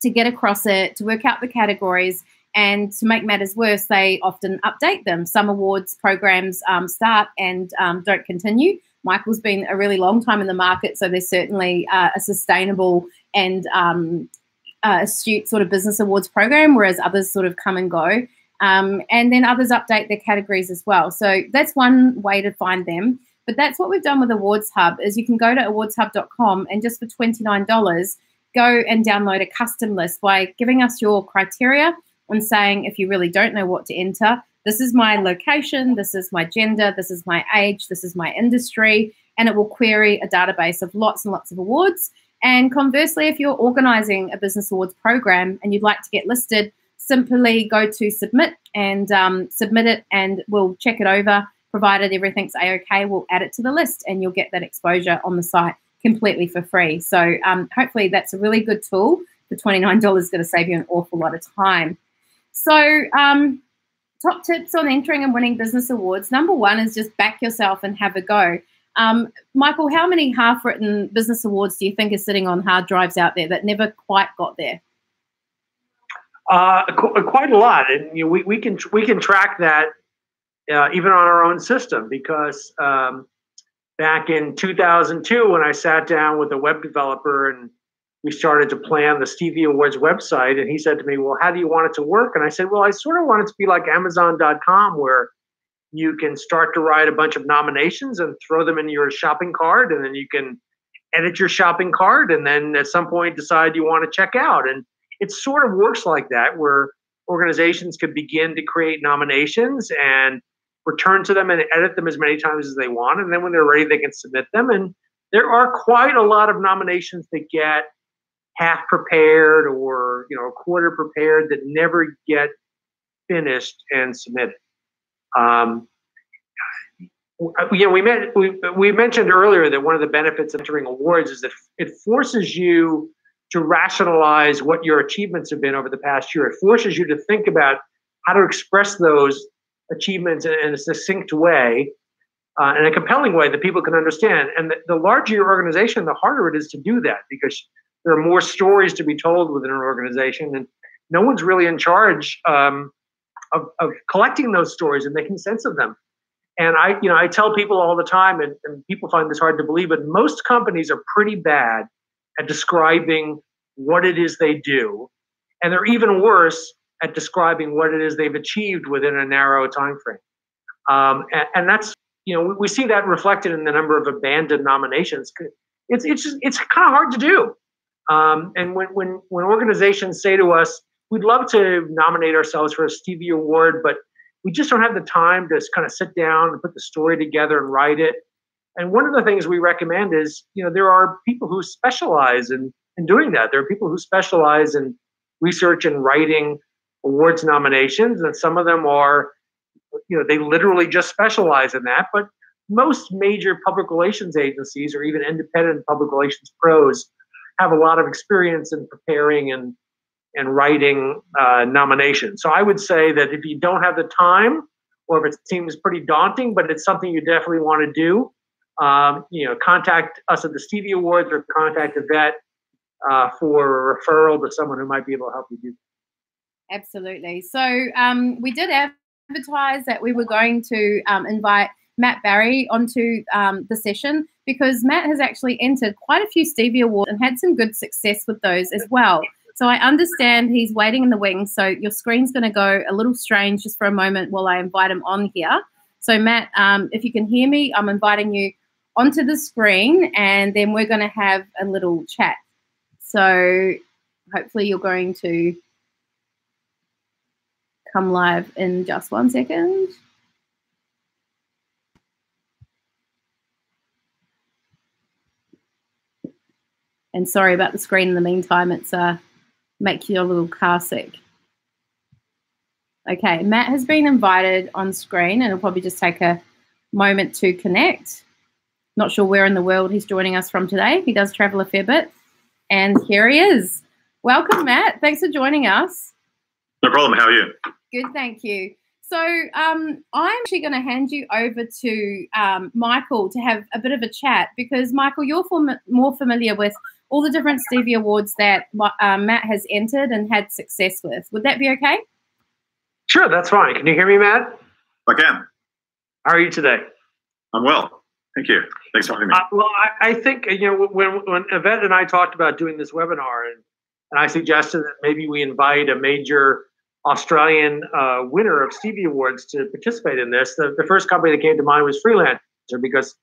to get across it, to work out the categories, and to make matters worse, they often update them. Some awards programs start and don't continue. Michael's been a really long time in the market, so there's certainly a sustainable and astute sort of business awards program, whereas others sort of come and go. And then others update their categories as well. So that's one way to find them. But that's what we've done with Awards Hub, is you can go to awardshub.com and just for $29, go and download a custom list by giving us your criteria and saying, if you really don't know what to enter, this is my location, this is my gender, this is my age, this is my industry, and it will query a database of lots and lots of awards. And conversely, if you're organizing a business awards program and you'd like to get listed, simply go to submit and submit it, and we'll check it over. Provided everything's A-OK, we'll add it to the list and you'll get that exposure on the site completely for free. So hopefully that's a really good tool. The $29 is going to save you an awful lot of time. So top tips on entering and winning business awards. Number one is just back yourself and have a go. Michael, how many half-written business awards do you think are sitting on hard drives out there that never quite got there? Quite a lot, and we can track that even on our own system, because back in 2002, when I sat down with a web developer and we started to plan the Stevie Awards website, and he said to me, "Well, how do you want it to work?" And I said, "Well, I sort of want it to be like Amazon.com, where you can start to write a bunch of nominations and throw them in your shopping cart, and then you can edit your shopping cart, and then at some point decide you want to check out." And it sort of works like that, where organizations could begin to create nominations and return to them and edit them as many times as they want. And then when they're ready, they can submit them. And there are quite a lot of nominations that get half prepared or a quarter prepared that never get finished and submitted. We mentioned earlier that one of the benefits of entering awards is that it forces you to rationalize what your achievements have been over the past year. It forces you to think about how to express those achievements in a succinct way, in a compelling way that people can understand. And the larger your organization, the harder it is to do that, because there are more stories to be told within an organization, and no one's really in charge of collecting those stories and making sense of them. And I tell people all the time, and people find this hard to believe, but most companies are pretty bad at describing what it is they do, and they're even worse at describing what it is they've achieved within a narrow time frame. And that's, we see that reflected in the number of abandoned nominations. It's kind of hard to do. And when organizations say to us, "We'd love to nominate ourselves for a Stevie Award, but we just don't have the time to kind of sit down and put the story together and write it." And one of the things we recommend is, there are people who specialize in doing that. There are people who specialize in research and writing awards nominations, and some of them are, they literally just specialize in that. But most major public relations agencies, or even independent public relations pros, have a lot of experience in preparing and writing nominations. So I would say that if you don't have the time, or if it seems pretty daunting, but it's something you definitely want to do, contact us at the Stevie Awards or contact Yvette for a referral to someone who might be able to help you do that. Absolutely. So we did advertise that we were going to invite Matt Barry onto the session, because Matt has actually entered quite a few Stevie Awards and had some good success with those as well. So I understand he's waiting in the wings. So your screen's going to go a little strange just for a moment while I invite him on here. So Matt, if you can hear me, I'm inviting you onto the screen, and then we're going to have a little chat. So hopefully you're going to come live in just 1 second. And sorry about the screen in the meantime. It's make you a little car sick. Okay, Matt has been invited on screen, and it'll probably just take a moment to connect. Not sure where in the world he's joining us from today. He does travel a fair bit. And here he is. Welcome, Matt. Thanks for joining us. No problem. How are you? Good, thank you. So I'm actually going to hand you over to Michael to have a bit of a chat, because, Michael, you're more familiar with all the different Stevie Awards that Matt has entered and had success with. Would that be okay? Sure, that's fine. Can you hear me, Matt? I can. How are you today? I'm well. Thank you. Thanks for having me. Well, I think, when Yvette and I talked about doing this webinar, and I suggested that maybe we invite a major Australian winner of Stevie Awards to participate in this, the first company that came to mind was Freelancer, because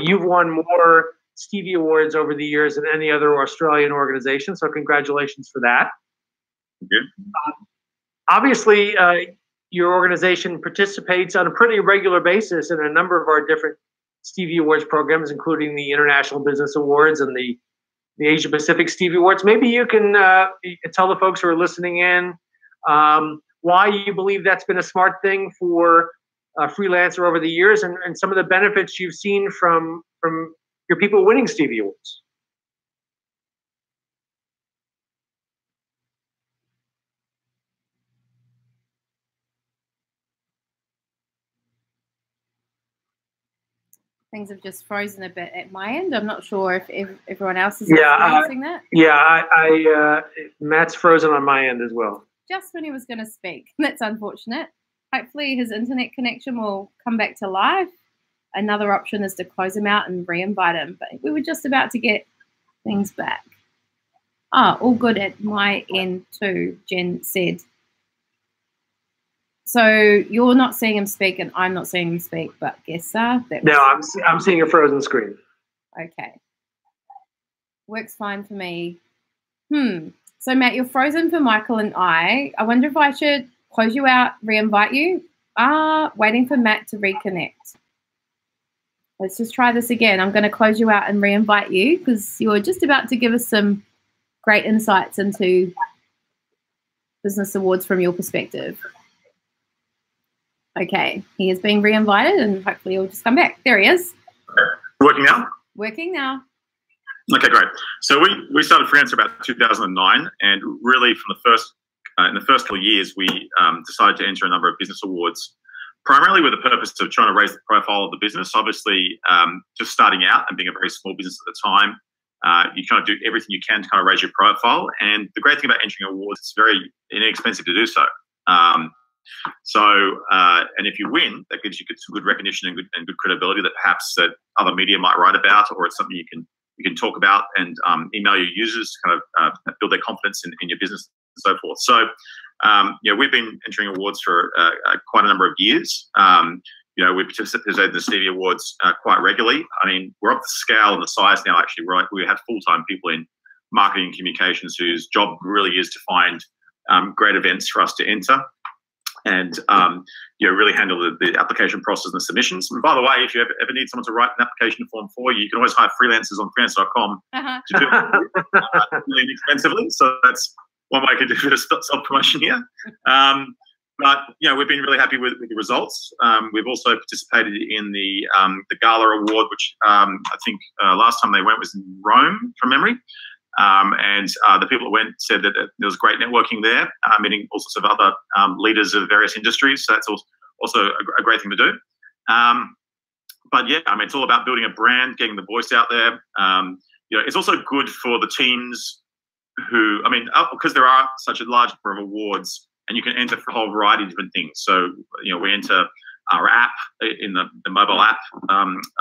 you've won more Stevie Awards over the years than any other Australian organization. So congratulations for that. Thank you. Obviously, your organization participates on a pretty regular basis in a number of our different Stevie Awards programs, including the International Business Awards and the Asia Pacific Stevie Awards. Maybe you can tell the folks who are listening in why you believe that's been a smart thing for Freelancer over the years, and some of the benefits you've seen from your people winning Stevie Awards. Things have just frozen a bit at my end. I'm not sure if everyone else is experiencing that. Yeah, Matt's frozen on my end as well. Just when he was going to speak. That's unfortunate. Hopefully his internet connection will come back to life. Another option is to close him out and re-invite him. But we were just about to get things back. All good at my end too, Jen said. So you're not seeing him speak, and I'm not seeing him speak, but Gessa. No, I'm seeing a frozen screen. Okay. Works fine for me. So Matt, you're frozen for Michael and I. I wonder if I should close you out, re-invite you. Waiting for Matt to reconnect. Let's just try this again. I'm going to close you out and re-invite you, because you're just about to give us some great insights into business awards from your perspective. Okay, he is being re-invited, and hopefully he'll just come back. There he is. Working now? Working now. Okay, great. So we started Freelancer about 2009, and really from the first in the first couple of years, we decided to enter a number of business awards, primarily with the purpose of trying to raise the profile of the business. Obviously, just starting out and being a very small business at the time, you kind of do everything you can to kind of raise your profile. And the great thing about entering awards, it's very inexpensive to do so. And if you win, that gives you some good recognition and good credibility that perhaps that other media might write about, or it's something you can talk about and email your users to kind of build their confidence in your business and so forth. So, we've been entering awards for quite a number of years. We participate in the Stevie Awards quite regularly. I mean, we're up the scale and the size now, actually, right? We have full-time people in marketing and communications whose job really is to find great events for us to enter. And really handle the application process and the submissions. And by the way, if you ever need someone to write an application form for you, you can always hire freelancers on freelancer.com to do it really inexpensively. So that's one way I could do a bit of self-promotion here. But we've been really happy with the results. We've also participated in the Gala Award, which I think last time they went was in Rome, from memory. The people that went said that there was great networking there, meeting all sorts of other leaders of various industries. So that's also a great thing to do. It's all about building a brand, getting the voice out there. It's also good for the teams who, because there are such a large number of awards, and you can enter for a whole variety of different things. So, we enter our app, in the mobile app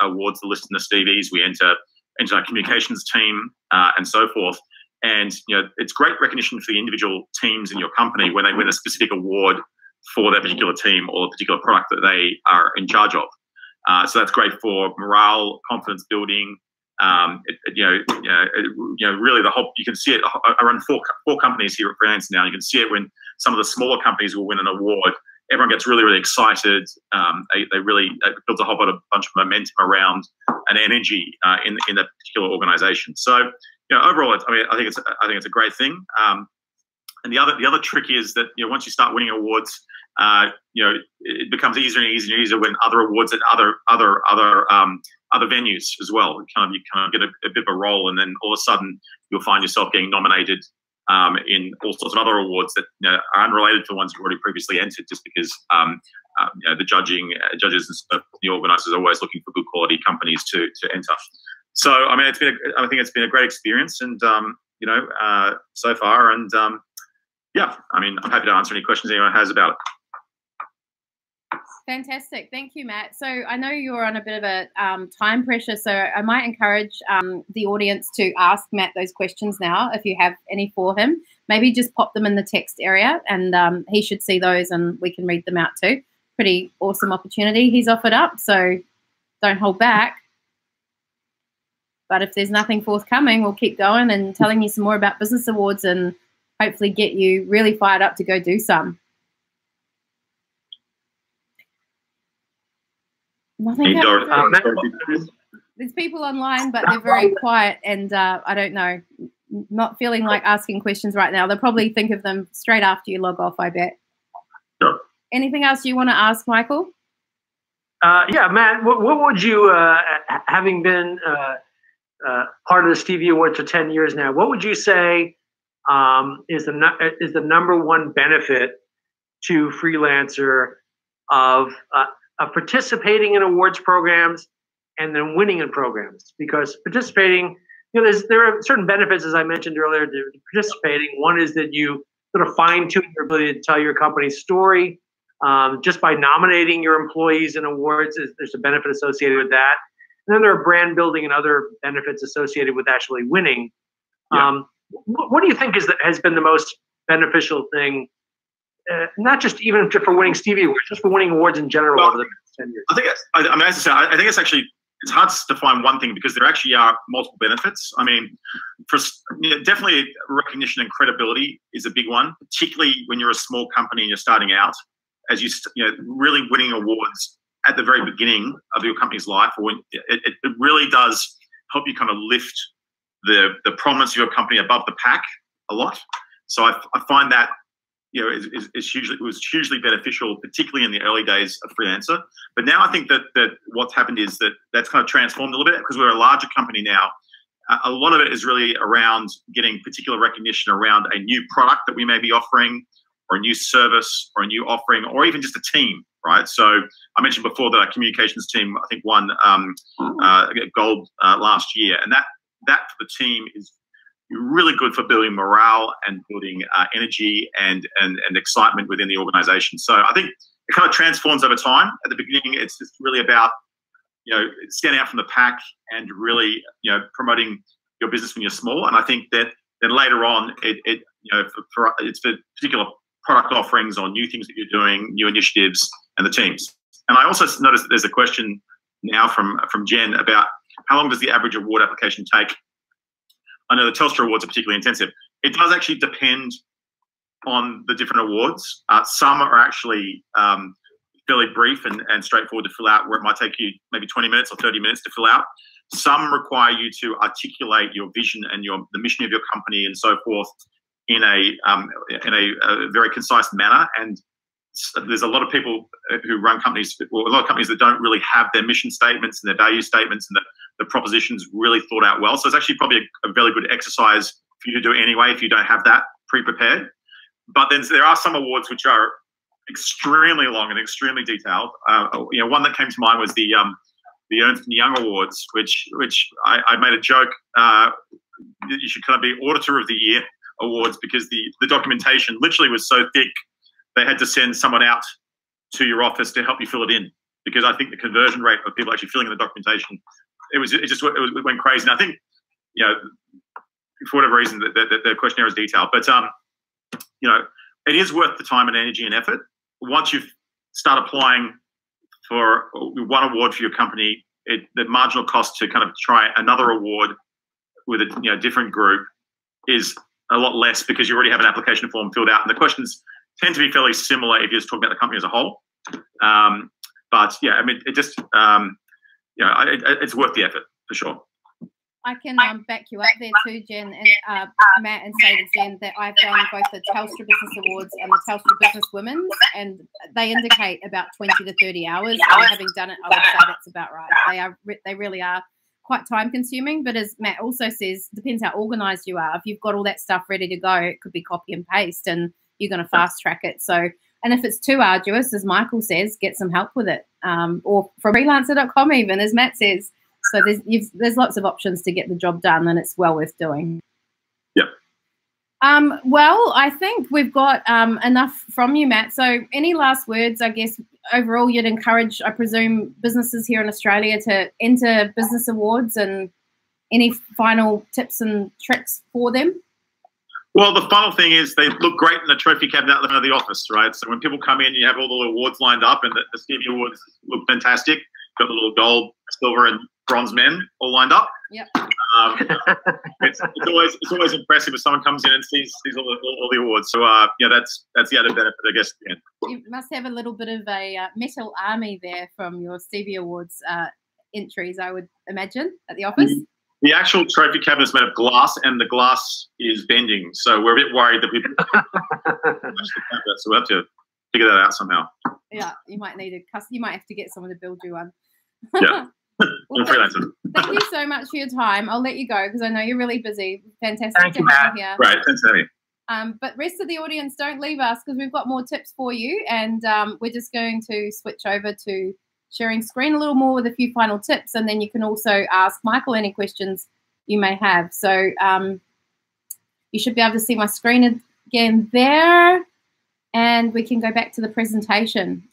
awards, the list in the Stevies. We enter our communications team and so forth. And it's great recognition for the individual teams in your company when they win a specific award for their particular team or a particular product that they are in charge of. So that's great for morale, confidence building. Really the whole. You can see it. I run four companies here at Freelancer now. You can see it when some of the smaller companies will win an award. Everyone gets really, really excited. They really it builds a whole bunch of momentum around and energy in that particular organization. So overall, I think it's a great thing. And the other trick is that once you start winning awards, it becomes easier and easier to win other awards at other venues as well. You kind of get a bit of a role, and then all of a sudden you'll find yourself getting nominated in all sorts of other awards that are unrelated to the ones you've already previously entered, just because the judges and stuff, the organisers are always looking for good quality companies to enter. So I think it's been a great experience, and so far, and I'm happy to answer any questions anyone has about it. Fantastic. Thank you, Matt. So I know you're on a bit of a time pressure, so I might encourage the audience to ask Matt those questions now if you have any for him. Maybe just pop them in the text area, and he should see those and we can read them out too. Pretty awesome opportunity he's offered up, so don't hold back. But if there's nothing forthcoming, we'll keep going and telling you some more about business awards and hopefully get you really fired up to go do some. Nothing. There's people online, but they're very quiet, and I don't know, not feeling like asking questions right now. They'll probably think of them straight after you log off, I bet. Sure. Anything else you want to ask, Michael? Yeah, Matt, what would you, having been part of the Stevie Awards for 10 years now, what would you say is the number one benefit to Freelancer of participating in awards programs and then winning in programs? Because participating, there are certain benefits, as I mentioned earlier, to participating. One is that you sort of fine-tune your ability to tell your company's story. Just by nominating your employees in awards, there's a benefit associated with that. And then there are brand building and other benefits associated with actually winning. Yeah. What do you think has been the most beneficial thing? Not just even for winning Stevie Awards, just for winning awards in general over the past 10 years. I think, as I said, I think it's hard to define one thing because there actually are multiple benefits. Definitely recognition and credibility is a big one, particularly when you're a small company and you're starting out. As really winning awards at the very beginning of your company's life, it really does help you kind of lift the prominence of your company above the pack a lot. So I find that it was hugely beneficial, particularly in the early days of Freelancer. But now I think that what's happened is that's kind of transformed a little bit because we're a larger company now. A lot of it is really around getting particular recognition around a new product that we may be offering, or a new service, or a new offering, or even just a team, right? So I mentioned before that our communications team, I think, won gold last year, and that for the team is really good for building morale and building energy and excitement within the organization. So I think it kind of transforms over time. At the beginning, it's just really about standing out from the pack and really promoting your business when you're small. And I think that then later on, it's for particular product offerings or new things that you're doing, new initiatives, and the teams. And I also noticed that there's a question now from Jen about how long does the average award application take? I know the Telstra awards are particularly intensive. It does actually depend on the different awards. Some are actually fairly brief and straightforward to fill out, where it might take you maybe 20 minutes or 30 minutes to fill out. Some require you to articulate your vision and the mission of your company and so forth in a very concise manner. And there's a lot of people who run companies, or a lot of companies that don't really have their mission statements and their value statements and the propositions really thought out well. So it's actually probably a very good exercise for you to do anyway if you don't have that pre-prepared. But then there are some awards which are extremely long and extremely detailed. One that came to mind was the Ernst & Young Awards, which I made a joke. You should kind of be Auditor of the Year awards because the documentation literally was so thick they had to send someone out to your office to help you fill it in, because I think the conversion rate of people actually filling in the documentation, it went crazy. And I think, for whatever reason, the questionnaire is detailed, but it is worth the time and energy and effort. Once you start applying for one award for your company, the marginal cost to kind of try another award with a different group is a lot less, because you already have an application form filled out, and the questions tend to be fairly similar if you just talk about the company as a whole. But yeah, I mean, it just it's worth the effort for sure. I can back you up there too, Jen and Matt, and say to Jen that I've done both the Telstra Business Awards and the Telstra Business Women's, and they indicate about 20 to 30 hours. And having done it, I would say that's about right. They really are quite time consuming, but as Matt also says, depends how organised you are. If you've got all that stuff ready to go, it could be copy and paste, and you're going to fast track it. So, and if it's too arduous, as Michael says, get some help with it, or from freelancer.com even, as Matt says. So there's lots of options to get the job done, and it's well worth doing. Yep. Well, I think we've got enough from you, Matt. So any last words, I guess, overall you'd encourage, I presume, businesses here in Australia to enter business awards, and any final tips and tricks for them? Well, the final thing is they look great in the trophy cabinet out of the office, right? So when people come in, you have all the awards lined up, and the Stevie Awards look fantastic. Got the little gold, silver, and bronze men all lined up. Yep. It's always impressive if someone comes in and sees all the awards. So that's the added benefit, I guess. Yeah. You must have a little bit of a metal army there from your Stevie Awards entries, I would imagine, at the office. The actual trophy cabinet is made of glass, and the glass is bending. So we're a bit worried that people so we'll have to figure that out somehow. Yeah, you might have to get someone to build you one. Yeah. Well, thank you so much for your time. I'll let you go because I know you're really busy. Fantastic Thank to you, have Matt. you here. Right, thanks for having me. But rest of the audience, don't leave us because we've got more tips for you, and we're just going to switch over to sharing screen a little more with a few final tips, and then you can also ask Michael any questions you may have. So you should be able to see my screen again there, and we can go back to the presentation.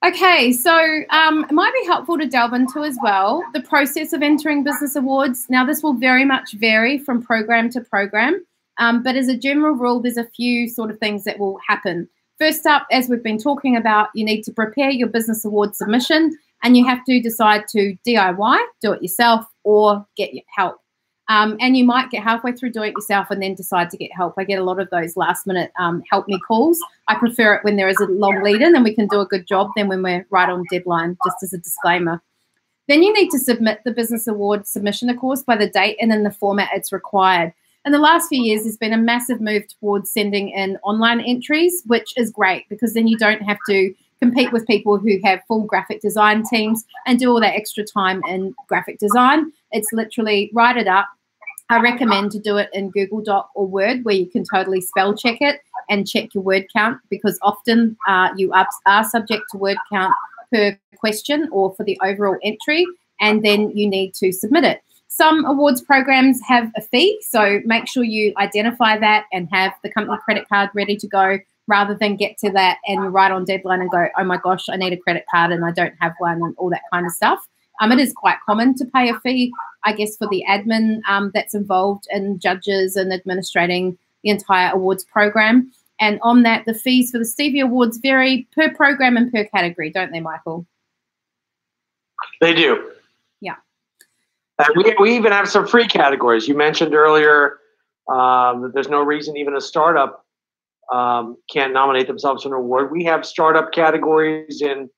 Okay, so it might be helpful to delve into as well the process of entering business awards. Now, this will very much vary from program to program, but as a general rule, there's a few sort of things that will happen. First up, as we've been talking about, you need to prepare your business award submission, and you have to decide to DIY, do it yourself, or get help. And you might get halfway through doing it yourself and then decide to get help. I get a lot of those last-minute help me calls. I prefer it when there is a long lead-in and we can do a good job than when we're right on deadline, just as a disclaimer. Then you need to submit the business award submission, of course, by the date and in the format it's required. In the last few years, there's been a massive move towards sending in online entries, which is great because then you don't have to compete with people who have full graphic design teams and do all that extra time in graphic design. It's literally write it up. I recommend to do it in Google Doc or Word where you can totally spell check it and check your word count, because often you are subject to word count per question or for the overall entry, and then you need to submit it. Some awards programs have a fee, so make sure you identify that and have the company credit card ready to go, rather than get to that and you're right on deadline and go, oh my gosh, I need a credit card and I don't have one, and all that kind of stuff. It is quite common to pay a fee, I guess, for the admin that's involved in judges and administrating the entire awards program. And on that, the fees for the Stevie Awards vary per program and per category, don't they, Michael? They do. Yeah. We even have some free categories. You mentioned earlier that there's no reason even a startup can't nominate themselves for an award. We have startup categories in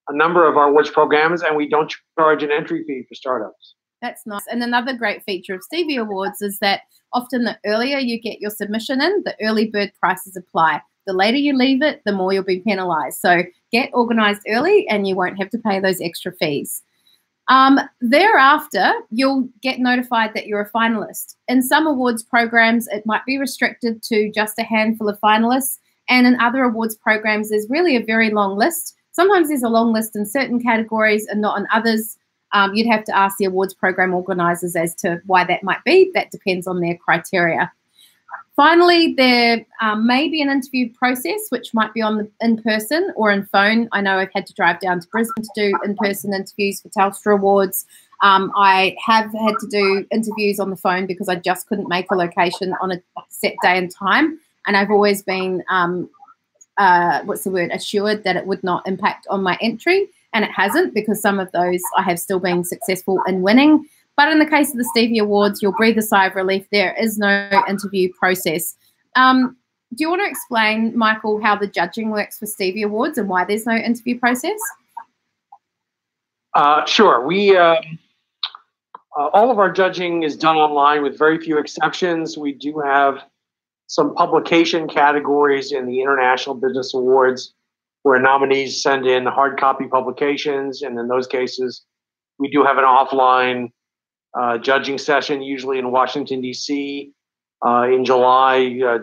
a number of our awards programs, and we don't charge an entry fee for startups. That's nice. And another great feature of Stevie Awards is that often the earlier you get your submission in, the early bird prices apply. The later you leave it, the more you'll be penalised. So get organised early and you won't have to pay those extra fees. Thereafter, you'll get notified that you're a finalist. In some awards programs, it might be restricted to just a handful of finalists. And in other awards programs, there's really a very long list. Sometimes there's a long list in certain categories and not in others. You'd have to ask the awards program organisers as to why that might be. That depends on their criteria. Finally, there may be an interview process, which might be on the in-person or in phone. I know I've had to drive down to Brisbane to do in-person interviews for Telstra Awards. I have had to do interviews on the phone because I just couldn't make a location on a set day and time. And I've always been, assured that it would not impact on my entry. And it hasn't, because some of those I have still been successful in winning. But in the case of the Stevie Awards, you'll breathe a sigh of relief. There is no interview process. Do you want to explain, Michael, how the judging works for Stevie Awards and why there's no interview process? Sure. We all of our judging is done online with very few exceptions. We do have some publication categories in the International Business Awards where nominees send in hard copy publications, and in those cases, we do have an offline judging session, usually in Washington, D.C. In July,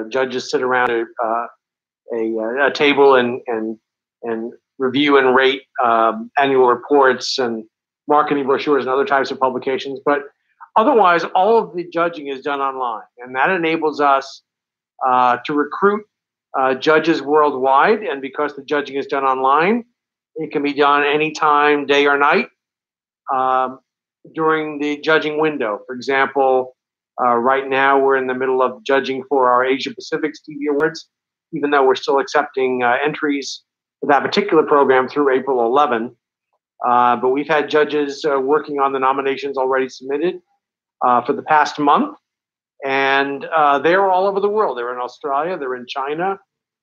judges sit around a table and review and rate annual reports and marketing brochures and other types of publications. But otherwise, all of the judging is done online, and that enables us to recruit judges worldwide. And because the judging is done online, it can be done anytime, day or night, during the judging window. For example, right now we're in the middle of judging for our Asia Pacific Stevie Awards, even though we're still accepting entries for that particular program through April 11. But we've had judges working on the nominations already submitted for the past month. And they're all over the world. They're in Australia, they're in China,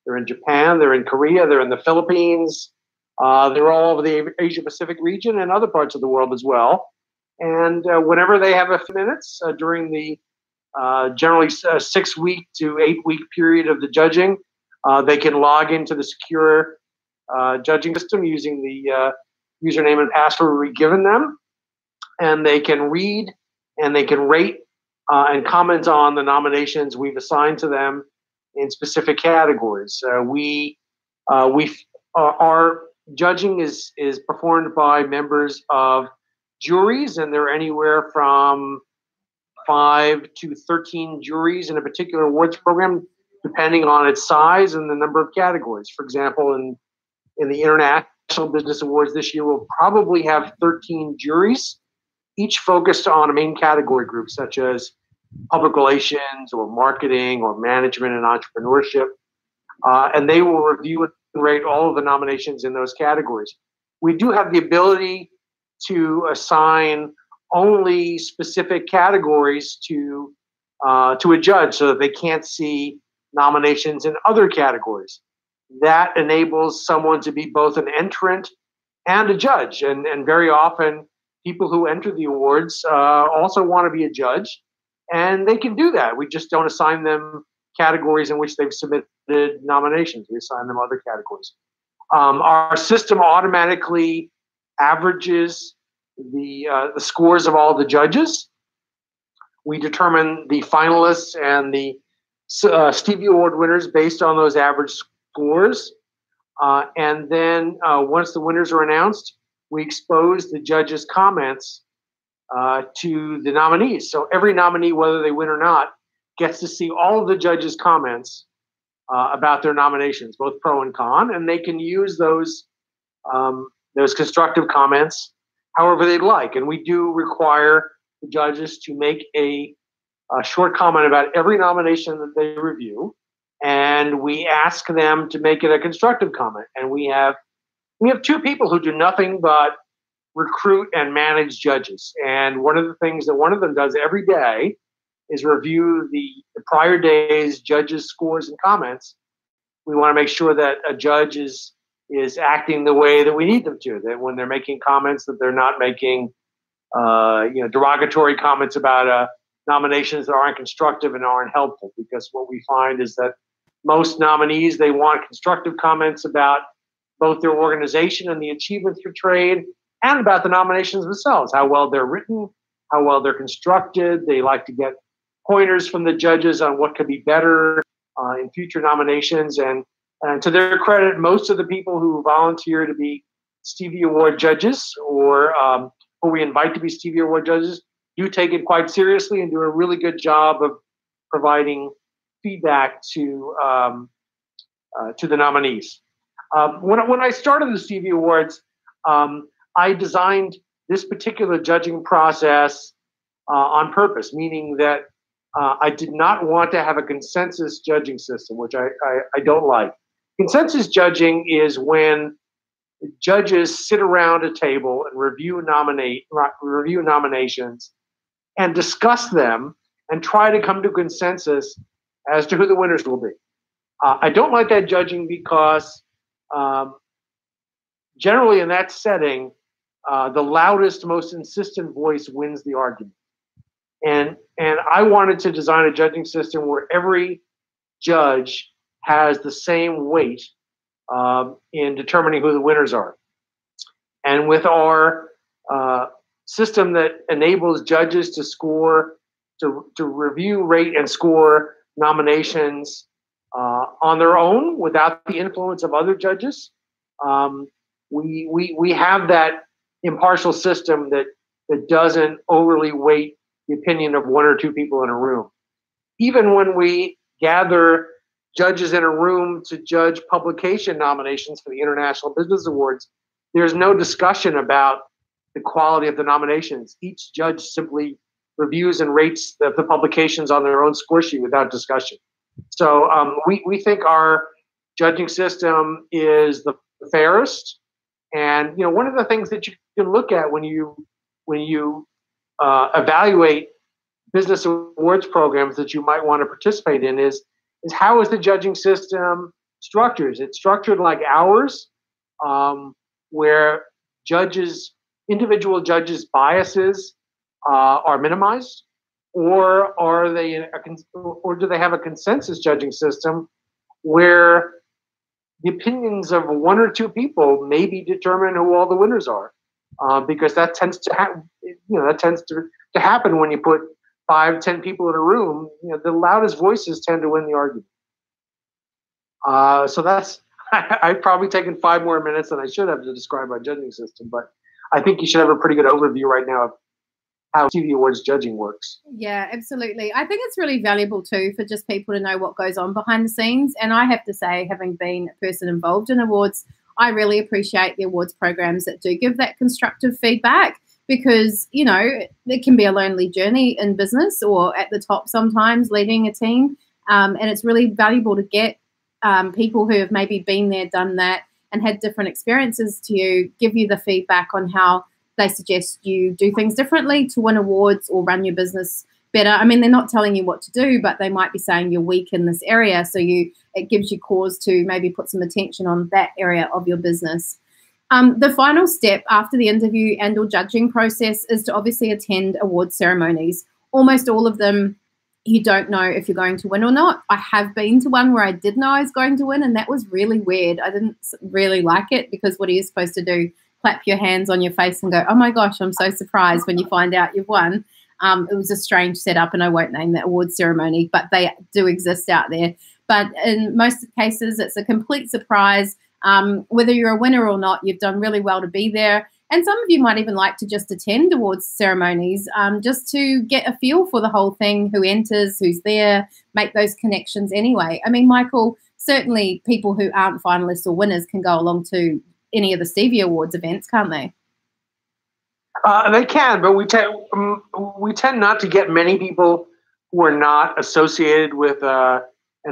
they're in Japan, they're in Korea, they're in the Philippines. They're all over the Asia Pacific region and other parts of the world as well. And whenever they have a few minutes during the generally 6-week to 8-week period of the judging, they can log into the secure judging system using the username and password we've given them. And they can read and they can rate and comment on the nominations we've assigned to them in specific categories. Our judging is performed by members of juries, and there are anywhere from 5 to 13 juries in a particular awards program, depending on its size and the number of categories. For example, in the International Business Awards this year, we'll probably have 13 juries, each focused on a main category group, such as public relations or marketing or management and entrepreneurship. And they will review and rate all of the nominations in those categories. We do have the ability to assign only specific categories to a judge so that they can't see nominations in other categories. That enables someone to be both an entrant and a judge. And very often, people who enter the awards also want to be a judge, and they can do that. We just don't assign them categories in which they've submitted nominations. We assign them other categories. Our system automatically averages the scores of all the judges. We determine the finalists and the Stevie Award winners based on those average scores. And then once the winners are announced, we expose the judges' comments to the nominees. So every nominee, whether they win or not, gets to see all of the judges' comments about their nominations, both pro and con, and they can use those constructive comments however they'd like. And we do require the judges to make a short comment about every nomination that they review, and we ask them to make it a constructive comment. And we have 2 people who do nothing but recruit and manage judges. And one of the things that one of them does every day is review the prior day's judges' scores and comments. We want to make sure that a judge is acting the way that we need them to, that when they're making comments that they're not making derogatory comments about nominations that aren't constructive and aren't helpful. Because what we find is that most nominees, they want constructive comments about both their organization and the achievements portrayed, and about the nominations themselves, how well they're written, how well they're constructed. They like to get pointers from the judges on what could be better in future nominations. And to their credit, most of the people who volunteer to be Stevie Award judges or who we invite to be Stevie Award judges do take it quite seriously and do a really good job of providing feedback to the nominees. When I started the Stevie Awards, I designed this particular judging process on purpose, meaning that I did not want to have a consensus judging system, which I don't like. Consensus judging is when judges sit around a table and review nominations and discuss them and try to come to consensus as to who the winners will be. I don't like that judging because generally in that setting, the loudest, most insistent voice wins the argument. And I wanted to design a judging system where every judge has the same weight in determining who the winners are. And with our system that enables judges to score, to review, rate, and score nominations on their own without the influence of other judges, we have that impartial system that doesn't overly weight the opinion of one or two people in a room. Even when we gather judges in a room to judge publication nominations for the International Business Awards, there's no discussion about the quality of the nominations. Each judge simply reviews and rates the publications on their own score sheet without discussion. So we think our judging system is the fairest. And one of the things that you can look at when you evaluate business awards programs that you might want to participate in is how is the judging system structured? Is it structured like ours, where individual judges' biases are minimized, or do they have a consensus judging system where the opinions of one or two people maybe determine who all the winners are? Because that tends to happen when you put 5-10 people in a room. The loudest voices tend to win the argument. So that's I've probably taken 5 more minutes than I should have to describe our judging system, but I think you should have a pretty good overview right now of how TV Awards judging works. Yeah, absolutely. I think it's really valuable too for just people to know what goes on behind the scenes. And I have to say, having been a person involved in awards, I really appreciate the awards programs that do give that constructive feedback, because, it can be a lonely journey in business or at the top sometimes leading a team. And it's really valuable to get people who have maybe been there, done that, and had different experiences to give you the feedback on how they suggest you do things differently to win awards or run your business better. I mean, they're not telling you what to do, but they might be saying you're weak in this area. So it gives you cause to maybe put some attention on that area of your business. The final step after the interview and or judging process is to obviously attend award ceremonies. Almost all of them, you don't know if you're going to win or not. I have been to one where I did know I was going to win, and that was really weird. I didn't really like it, because what are you supposed to do? Clap your hands on your face and go, oh my gosh, I'm so surprised when you find out you've won. It was a strange setup, and I won't name that award ceremony, but they do exist out there. But in most cases, it's a complete surprise. Whether you're a winner or not, you've done really well to be there. And some of you might even like to just attend awards ceremonies just to get a feel for the whole thing, who enters, who's there, make those connections anyway. I mean, Michael, certainly people who aren't finalists or winners can go along to any of the Stevie Awards events, can't they? They can, but we tend not to get many people who are not associated with an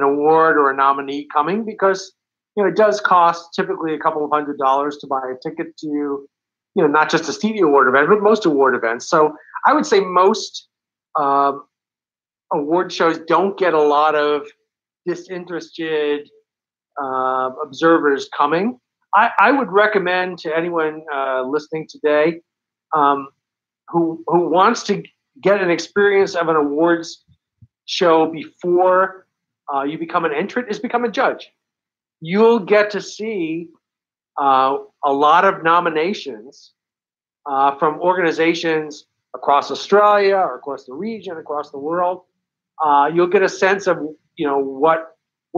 award or a nominee coming, because it does cost typically a couple of $100s to buy a ticket to not just a Stevie Award event, but most award events. So I would say most award shows don't get a lot of disinterested observers coming. I would recommend to anyone listening today who wants to get an experience of an awards show before you become an entrant is become a judge. You'll get to see a lot of nominations from organizations across Australia or across the region, across the world. You'll get a sense of what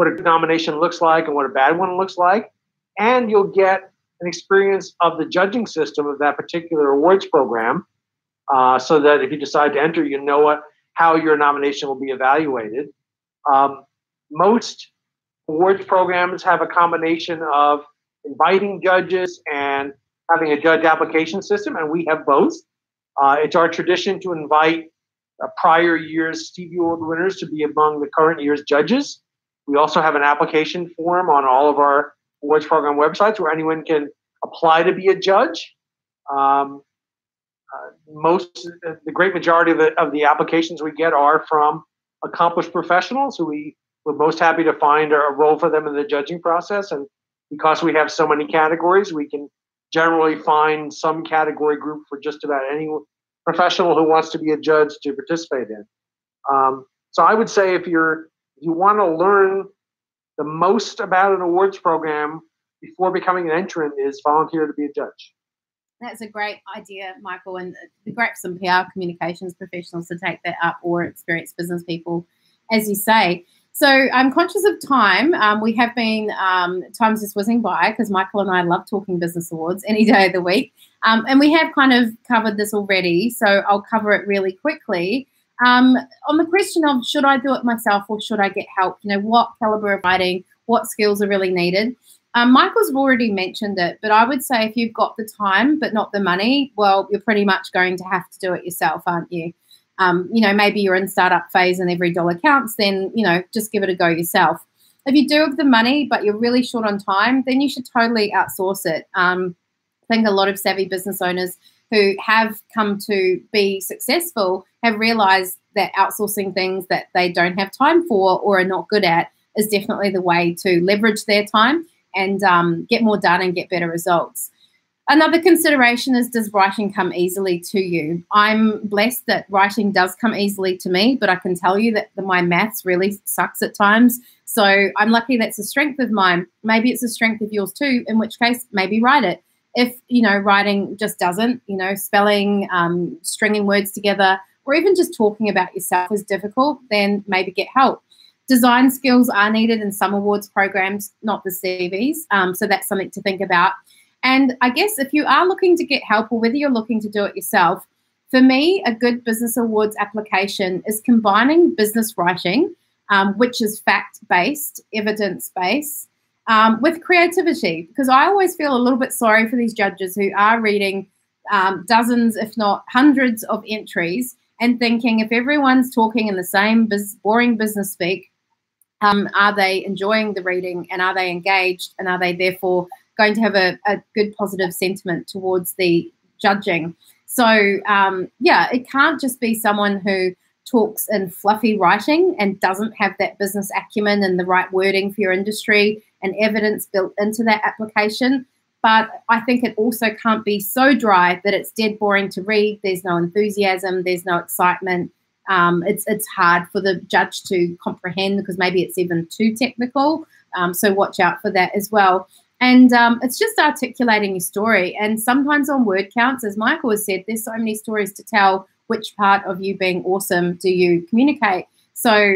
a good nomination looks like and what a bad one looks like. And you'll get an experience of the judging system of that particular awards program, so that if you decide to enter, how your nomination will be evaluated. Most awards programs have a combination of inviting judges and having a judge application system, and we have both. It's our tradition to invite prior year's Stevie Award winners to be among the current year's judges. We also have an application form on all of our awards program websites where anyone can apply to be a judge. The great majority of the applications we get are from accomplished professionals who we're most happy to find a role for them in the judging process. And because we have so many categories, we can generally find some category group for just about any professional who wants to be a judge to participate in. So I would say if you want to learn the most about an awards program before becoming an entrant, is volunteer to be a judge. That's a great idea, Michael, and it'd be great for some PR communications professionals to take that up, or experienced business people, as you say. So I'm conscious of time. We have been, time's just whizzing by because Michael and I love talking business awards any day of the week. And we have kind of covered this already, so I'll cover it really quickly. On the question of should I do it myself or should I get help, what caliber of writing, what skills are really needed? Michael's already mentioned it, but I would say if you've got the time but not the money, well, you're pretty much going to have to do it yourself, aren't you? Maybe you're in startup phase and every dollar counts, then, just give it a go yourself. If you do have the money, but you're really short on time, then you should totally outsource it. I think a lot of savvy business owners who have come to be successful have realized that outsourcing things that they don't have time for or are not good at is definitely the way to leverage their time and get more done and get better results. Another consideration is, does writing come easily to you? I'm blessed that writing does come easily to me, but I can tell you that my maths really sucks at times. So I'm lucky that's a strength of mine. Maybe it's a strength of yours too, in which case maybe write it. If, writing just doesn't, spelling, stringing words together, or even just talking about yourself is difficult, then maybe get help. Design skills are needed in some awards programs, not the CVs. So that's something to think about. And I guess if you are looking to get help, or whether you're looking to do it yourself, for me, a good business awards application is combining business writing, which is fact-based, evidence-based, with creativity. Because I always feel a little bit sorry for these judges who are reading dozens, if not hundreds of entries and thinking if everyone's talking in the same boring business speak, are they enjoying the reading and are they engaged and are they therefore going to have a good positive sentiment towards the judging? So, it can't just be someone who talks in fluffy writing and doesn't have that business acumen and the right wording for your industry and evidence built into that application. But I think it also can't be so dry that it's dead boring to read. There's no enthusiasm. There's no excitement. It's hard for the judge to comprehend because maybe it's even too technical. So watch out for that as well. And it's just articulating your story. And sometimes on word counts, as Michael has said, there's so many stories to tell. Which part of you being awesome do you communicate? So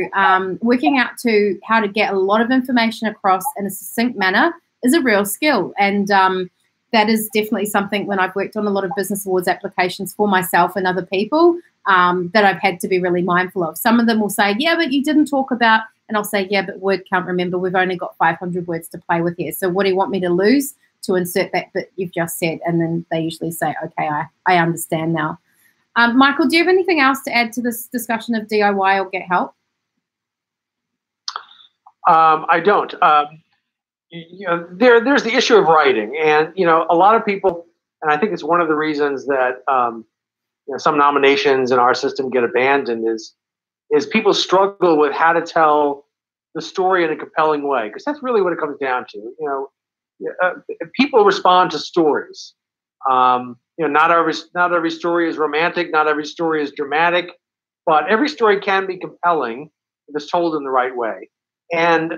working out to how to get a lot of information across in a succinct manner is a real skill. And that is definitely something when I've worked on a lot of business awards applications for myself and other people that I've had to be really mindful of. Some of them will say, yeah, but you didn't talk about, and I'll say, yeah, but word count, remember, we've only got 500 words to play with here. So what do you want me to lose to insert that bit you've just said? And then they usually say, okay, I understand now. Michael, do you have anything else to add to this discussion of DIY or get help? I don't. There's the issue of writing, and a lot of people, and I think it's one of the reasons that some nominations in our system get abandoned is people struggle with how to tell the story in a compelling way, because that's really what it comes down to. People respond to stories. Not every story is romantic, not every story is dramatic, but every story can be compelling if it's told in the right way. And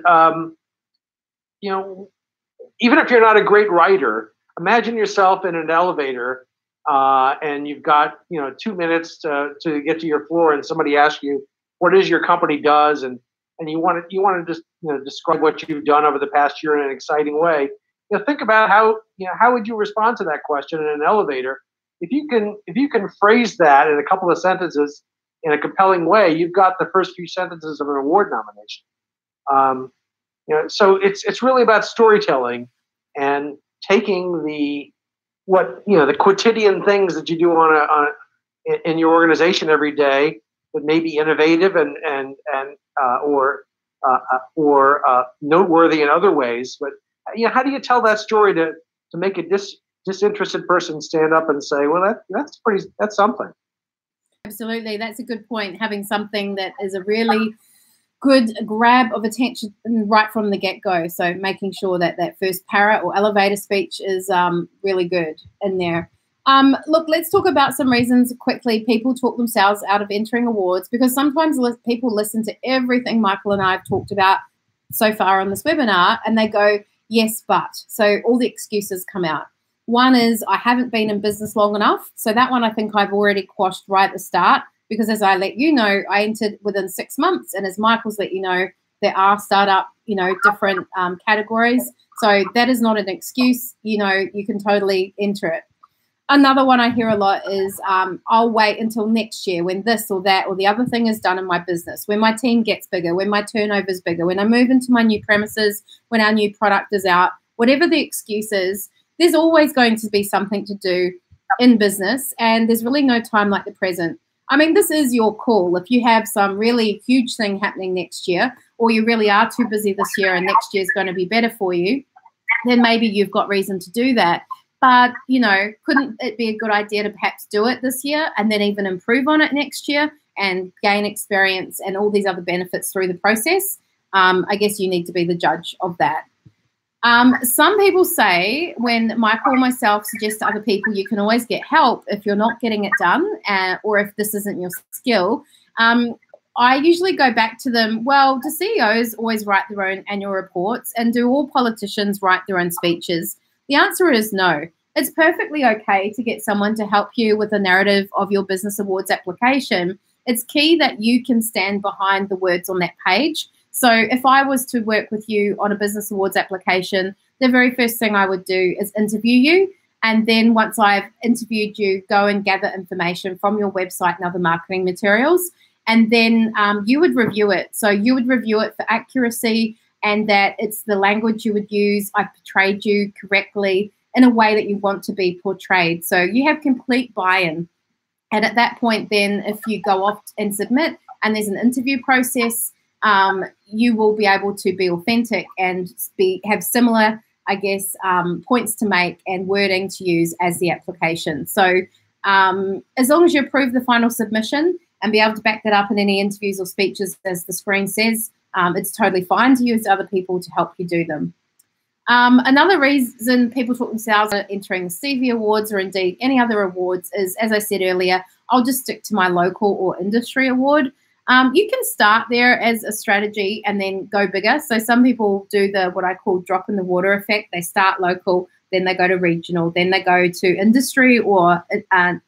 even if you're not a great writer, imagine yourself in an elevator and you've got 2 minutes to get to your floor, and somebody asks you what is your company does, and you want to just describe what you've done over the past year in an exciting way. Think about how would you respond to that question in an elevator? If you can phrase that in a couple of sentences in a compelling way, you've got the first few sentences of an award nomination. So it's really about storytelling and taking the quotidian things that you do in your organization every day that may be innovative or noteworthy in other ways. But how do you tell that story to make a disinterested person stand up and say, well, that's something. Absolutely, that's a good point. Having something that is a really good grab of attention right from the get-go. So making sure that that first parrot or elevator speech is really good in there. Look, let's talk about some reasons quickly people talk themselves out of entering awards, because sometimes people listen to everything Michael and I have talked about so far on this webinar and they go, yes, but. So all the excuses come out. One is, I haven't been in business long enough. So that one I think I've already quashed right at the start, because as I let you know, I entered within 6 months. And as Michael's let you know, there are startup, different categories. So that is not an excuse. You can totally enter it. Another one I hear a lot is, I'll wait until next year when this or that or the other thing is done in my business, when my team gets bigger, when my turnover is bigger, when I move into my new premises, when our new product is out, whatever the excuse is, there's always going to be something to do in business, and there's really no time like the present. I mean, this is your call. If you have some really huge thing happening next year, or you really are too busy this year and next year is going to be better for you, then maybe you've got reason to do that. But, couldn't it be a good idea to perhaps do it this year and then even improve on it next year and gain experience and all these other benefits through the process? I guess you need to be the judge of that. Some people say, when Michael or myself suggest to other people, you can always get help if you're not getting it done or if this isn't your skill. I usually go back to them, well, do CEOs always write their own annual reports, and do all politicians write their own speeches? The answer is no. It's perfectly okay to get someone to help you with the narrative of your business awards application. It's key that you can stand behind the words on that page. So if I was to work with you on a business awards application, the very first thing I would do is interview you. And then once I've interviewed you, go and gather information from your website and other marketing materials. And then you would review it. So you would review it for accuracy and that it's the language you would use. I've portrayed you correctly in a way that you want to be portrayed. So you have complete buy-in. And at that point, then if you go off and submit and there's an interview process, you will be able to be authentic and have similar, points to make and wording to use as the application. So as long as you approve the final submission and be able to back that up in any interviews or speeches, as the screen says, it's totally fine to use other people to help you do them. Another reason people talk themselves out of entering the Stevie Awards or indeed any other awards is, as I said earlier, I'll just stick to my local or industry award. You can start there as a strategy and then go bigger. So some people do what I call drop in the water effect. They start local, then they go to regional, then they go to industry or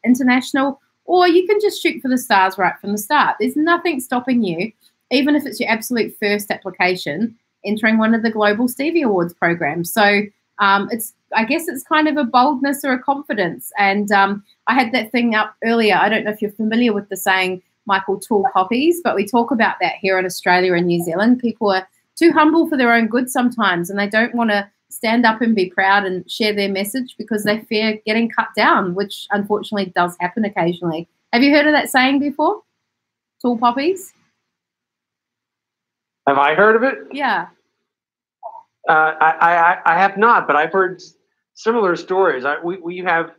international, or you can just shoot for the stars right from the start. There's nothing stopping you, even if it's your absolute first application, entering one of the Global Stevie Awards programs. So I guess it's kind of a boldness or a confidence. And I had that thing up earlier. I don't know if you're familiar with the saying, Michael, tall poppies, but we talk about that here in Australia and New Zealand. People are too humble for their own good sometimes, and they don't want to stand up and be proud and share their message because they fear getting cut down, which unfortunately does happen occasionally. Have you heard of that saying before? Tall poppies? Have I heard of it? Yeah. I have not, but I've heard similar stories. We have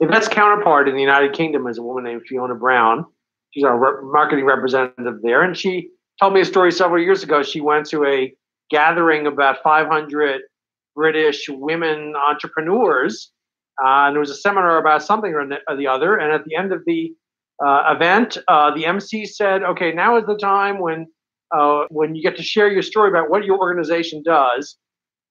Yvette's counterpart in the United Kingdom is a woman named Fiona Brown. She's our marketing representative there, and she told me a story several years ago. She went to a gathering of about 500 British women entrepreneurs, and there was a seminar about something or the other. And at the end of the event, the MC said, "Okay, now is the time when you get to share your story about what your organization does."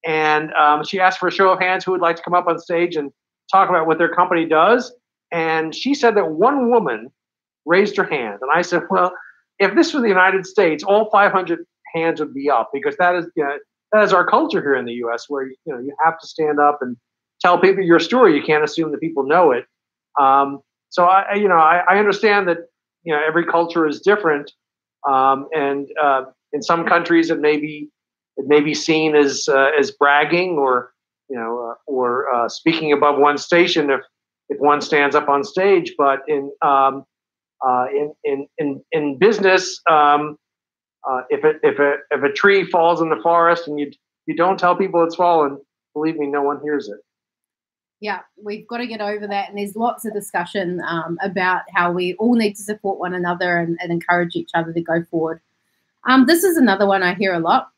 And she asked for a show of hands who would like to come up on stage and talk about what their company does. And she said that one woman raised her hand. And I said, well, if this was the United States, all 500 hands would be up, because that is our culture here in the US, where you have to stand up and tell people your story. You can't assume that people know it. So I understand that every culture is different, And in some countries, it may be seen as bragging, or speaking above one's station if one stands up on stage. But in business, if a tree falls in the forest and you don't tell people it's fallen, believe me, no one hears it. Yeah, we've got to get over that. And there's lots of discussion about how we all need to support one another and encourage each other to go forward. This is another one I hear a lot.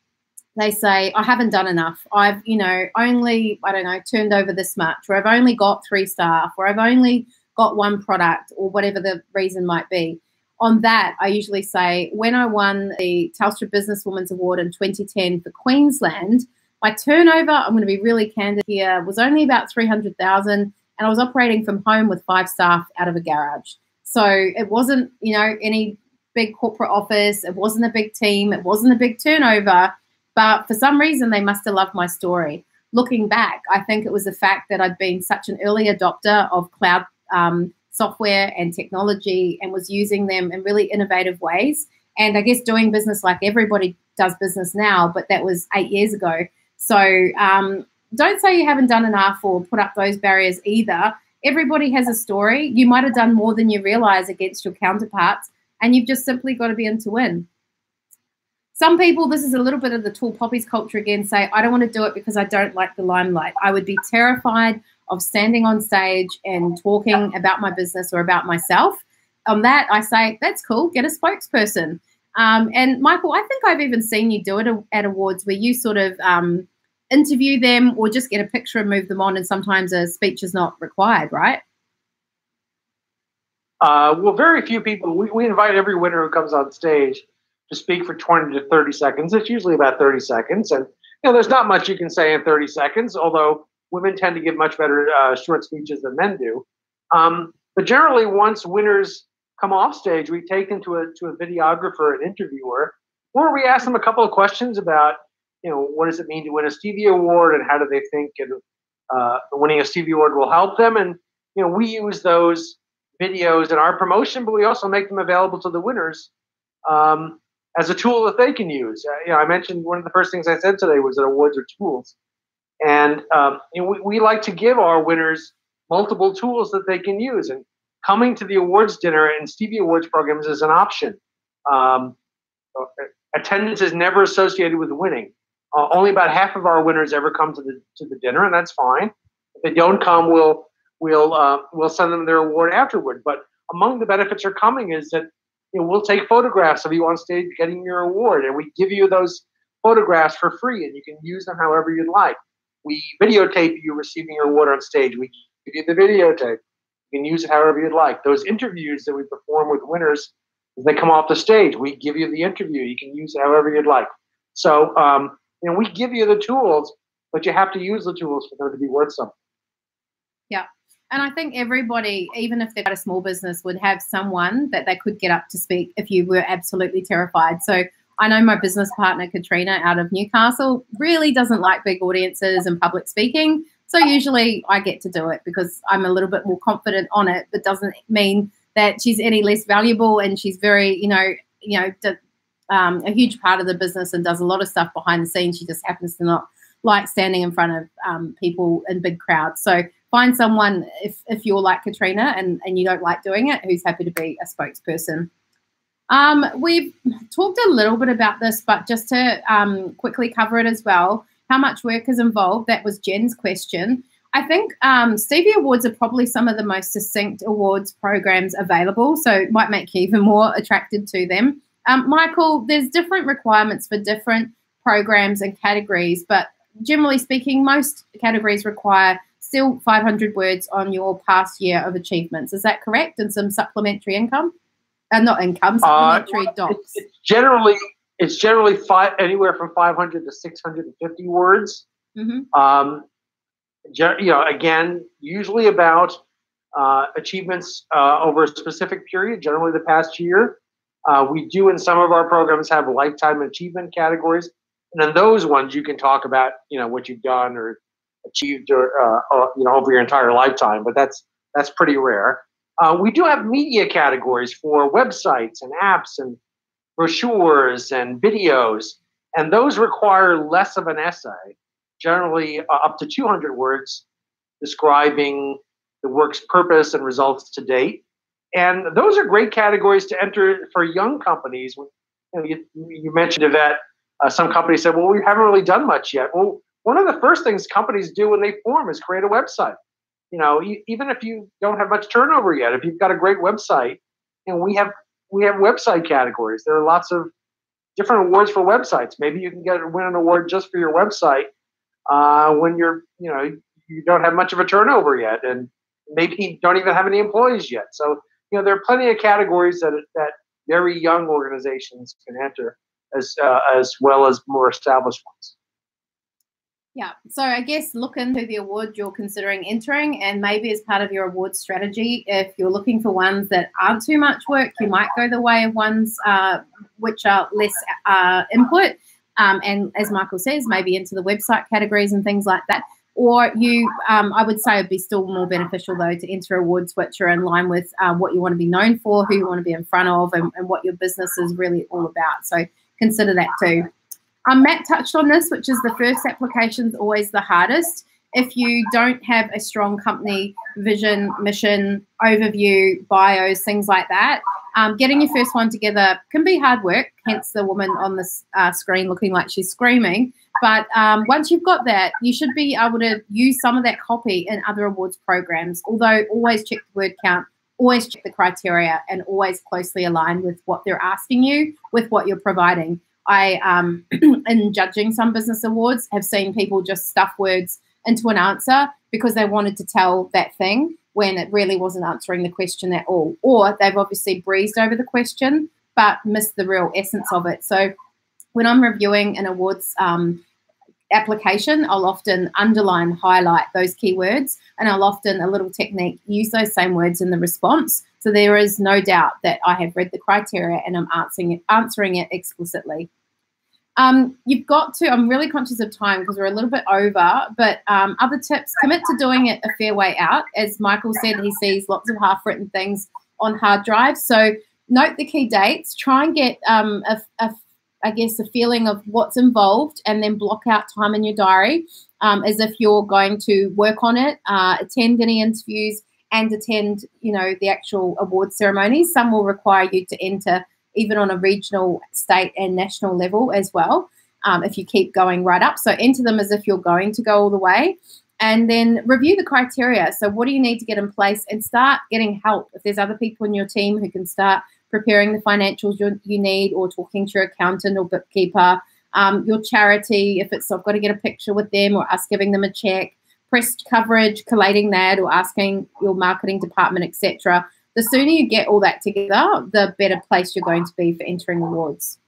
They say, I haven't done enough. I've, only, turned over this much, or I've only got 3 staff, or I've only got 1 product, or whatever the reason might be. On that, I usually say, when I won the Telstra Businesswoman's Award in 2010 for Queensland, my turnover, I'm going to be really candid here, was only about 300,000, and I was operating from home with 5 staff out of a garage. So it wasn't, any big corporate office. It wasn't a big team. It wasn't a big turnover. But for some reason, they must have loved my story. Looking back, I think it was the fact that I'd been such an early adopter of cloud software and technology, and was using them in really innovative ways. And I guess doing business like everybody does business now, but that was 8 years ago. So don't say you haven't done enough or put up those barriers either. Everybody has a story. You might have done more than you realize against your counterparts, and you've just simply got to be in to win. Some people, this is a little bit of the tall poppies culture again, say, I don't want to do it because I don't like the limelight. I would be terrified of standing on stage and talking about my business or about myself. On that, I say, that's cool, get a spokesperson. And Michael, I think I've even seen you do it at awards where you sort of interview them or just get a picture and move them on, and sometimes a speech is not required, right? Well, very few people. We invite every winner who comes on stage to speak for 20 to 30 seconds. It's usually about 30 seconds. And, there's not much you can say in 30 seconds, although women tend to give much better short speeches than men do. But generally, once winners come off stage, we take them to a videographer, an interviewer, where we ask them a couple of questions about, what does it mean to win a Stevie Award, and how do they think winning a Stevie Award will help them? And, we use those videos in our promotion, but we also make them available to the winners as a tool that they can use. I mentioned one of the first things I said today was that awards are tools. And we like to give our winners multiple tools that they can use. And coming to the awards dinner and Stevie Awards programs is an option. Attendance is never associated with winning. Only about half of our winners ever come to the dinner, and that's fine. If they don't come, we'll send them their award afterward. But among the benefits of coming is that we'll take photographs of you on stage getting your award, and we give you those photographs for free, and you can use them however you'd like. We videotape you receiving your award on stage. We give you the videotape. You can use it however you'd like. Those interviews that we perform with winners, as they come off the stage, we give you the interview. You can use it however you'd like. So, we give you the tools, but you have to use the tools for them to be worth something. Yeah. And I think everybody, even if they've got a small business, would have someone that they could get up to speak if you were absolutely terrified. So I know my business partner, Katrina, out of Newcastle, really doesn't like big audiences and public speaking. So usually I get to do it because I'm a little bit more confident on it, but doesn't mean that she's any less valuable, and she's very, a huge part of the business and does a lot of stuff behind the scenes. She just happens to not like standing in front of people in big crowds. So find someone, if you're like Katrina and you don't like doing it, who's happy to be a spokesperson. We've talked a little bit about this, but just to quickly cover it as well, how much work is involved? That was Jen's question. I think Stevie Awards are probably some of the most succinct awards programs available, so it might make you even more attracted to them. Michael, there's different requirements for different programs and categories, but generally speaking, most categories require still 500 words on your past year of achievements. Is that correct? And some supplementary income? Not income, supplementary docs. It's generally anywhere from 500 to 650 words. Mm-hmm. Again, usually about achievements over a specific period, generally the past year. We do in some of our programs have lifetime achievement categories. And in those ones, you can talk about, what you've done or achieved or over your entire lifetime, but that's pretty rare. We do have media categories for websites and apps and brochures and videos, and those require less of an essay, generally up to 200 words, describing the work's purpose and results to date. And those are great categories to enter for young companies. You mentioned, Yvette, some companies said, well, we haven't really done much yet. Well, one of the first things companies do when they form is create a website. Even if you don't have much turnover yet, if you've got a great website, we have website categories. There are lots of different awards for websites. Maybe you can win an award just for your website when you don't have much of a turnover yet, and maybe you don't even have any employees yet. So there are plenty of categories that very young organizations can enter, as well as more established ones. Yeah, so I guess look into the award you're considering entering, and maybe as part of your award strategy, if you're looking for ones that aren't too much work, you might go the way of ones which are less input, and as Michael says, maybe into the website categories and things like that. Or I would say it'd be still more beneficial, though, to enter awards which are in line with what you want to be known for, who you want to be in front of, and what your business is really all about. So consider that too. Matt touched on this, which is the first application is always the hardest. If you don't have a strong company vision, mission, overview, bios, things like that, getting your first one together can be hard work, hence the woman on the screen looking like she's screaming. But once you've got that, you should be able to use some of that copy in other awards programs, although always check the word count, always check the criteria, and always closely align with what they're asking you with what you're providing. I, in judging some business awards, have seen people just stuff words into an answer because they wanted to tell that thing when it really wasn't answering the question at all. Or they've obviously breezed over the question but missed the real essence of it. So when I'm reviewing an awards application, I'll often underline, highlight those keywords, and I'll often, a little technique, use those same words in the response. So there is no doubt that I have read the criteria and I'm answering it explicitly. You've got to, I'm really conscious of time because we're a little bit over, but other tips, commit to doing it a fair way out. As Michael said, he sees lots of half-written things on hard drives. So note the key dates, try and get I guess a feeling of what's involved, and then block out time in your diary as if you're going to work on it, attend any interviews, and attend, the actual award ceremonies. Some will require you to enter even on a regional, state, and national level as well, if you keep going right up. So enter them as if you're going to go all the way, and then review the criteria. So what do you need to get in place, and start getting help. If there's other people in your team who can start preparing the financials you need, or talking to your accountant or bookkeeper, your charity, if it's I've got to get a picture with them, or us giving them a check, press coverage, collating that, or asking your marketing department, etc. The sooner you get all that together, the better place you're going to be for entering awards.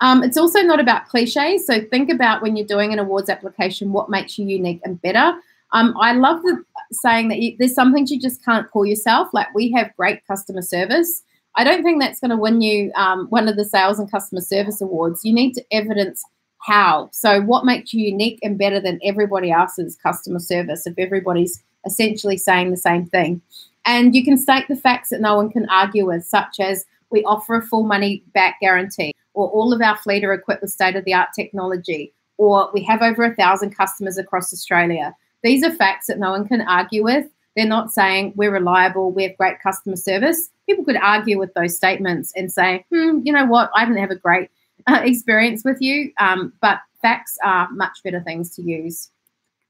It's also not about cliches. So think about when you're doing an awards application, what makes you unique and better. I love the saying that there's some things you just can't call yourself. Like, we have great customer service. I don't think that's going to win you one of the sales and customer service awards. You need to evidence how. So what makes you unique and better than everybody else's customer service if everybody's essentially saying the same thing? And you can state the facts that no one can argue with, such as we offer a full money back guarantee, or all of our fleet are equipped with state-of-the-art technology, or we have over 1,000 customers across Australia. These are facts that no one can argue with. They're not saying we're reliable, we have great customer service. People could argue with those statements and say, you know what, I didn't have a great experience with you, but facts are much better things to use.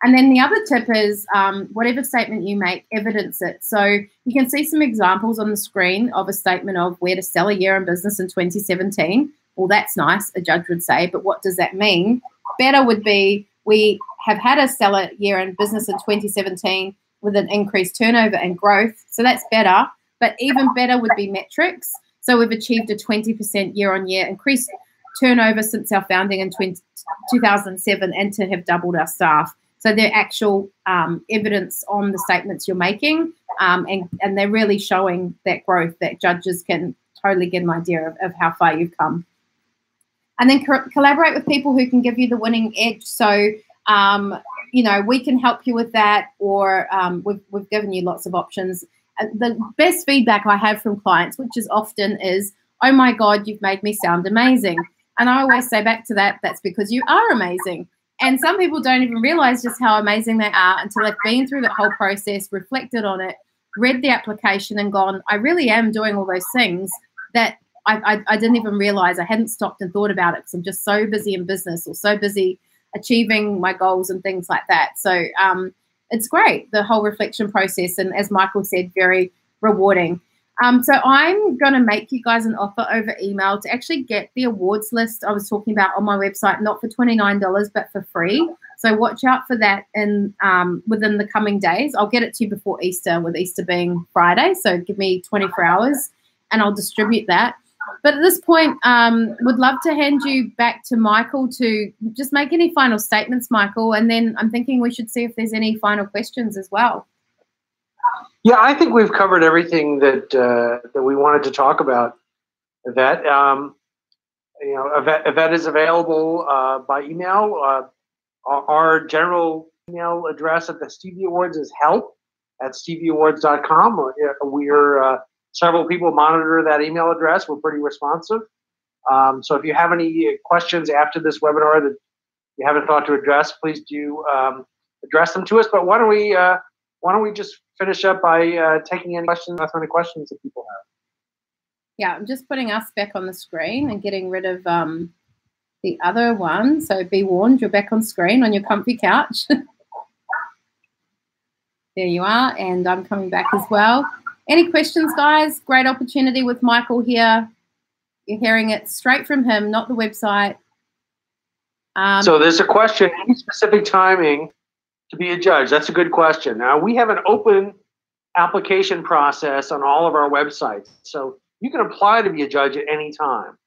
And then the other tip is whatever statement you make, evidence it. So you can see some examples on the screen of a statement of where to sell a year in business in 2017. Well, that's nice, a judge would say, but what does that mean? Better would be, we have had a stellar year in business in 2017 with an increased turnover and growth. So that's better, but even better would be metrics. So we've achieved a 20% year-on-year increased turnover since our founding in 2007, and to have doubled our staff. So they're actual evidence on the statements you're making, and they're really showing that growth that judges can totally get an idea of how far you've come. And then collaborate with people who can give you the winning edge. So, we can help you with that, or we've given you lots of options. The best feedback I have from clients, which is often, is oh my God, you've made me sound amazing. And I always say back to that, that's because you are amazing. And some people don't even realize just how amazing they are until they've been through that whole process, reflected on it, read the application and gone, I really am doing all those things that I didn't even realize. I hadn't stopped and thought about it because I'm just so busy in business or so busy achieving my goals and things like that. So it's great, the whole reflection process. And as Michael said, very rewarding. So I'm going to make you guys an offer over email to actually get the awards list I was talking about on my website, not for $29, but for free. So watch out for that in within the coming days. I'll get it to you before Easter, with Easter being Friday. So give me 24 hours and I'll distribute that. But at this point, would love to hand you back to Michael to just make any final statements, Michael. And then I'm thinking we should see if there's any final questions as well. Yeah, I think we've covered everything that we wanted to talk about. Yvette, Yvette is available by email. Our general email address at the Stevie Awards is help@stevieawards.com. We're several people monitor that email address. We're pretty responsive. So if you have any questions after this webinar that you haven't thought to address, please do address them to us. But why don't we just finish up by taking any questions, answering any questions that people have. Yeah, I'm just putting us back on the screen and getting rid of the other one. So be warned, you're back on screen on your comfy couch. There you are, and I'm coming back as well. Any questions, guys? Great opportunity with Michael here. You're hearing it straight from him, not the website. So there's a question, any specific timing to be a judge? That's a good question. Now, we have an open application process on all of our websites. So you can apply to be a judge at any time.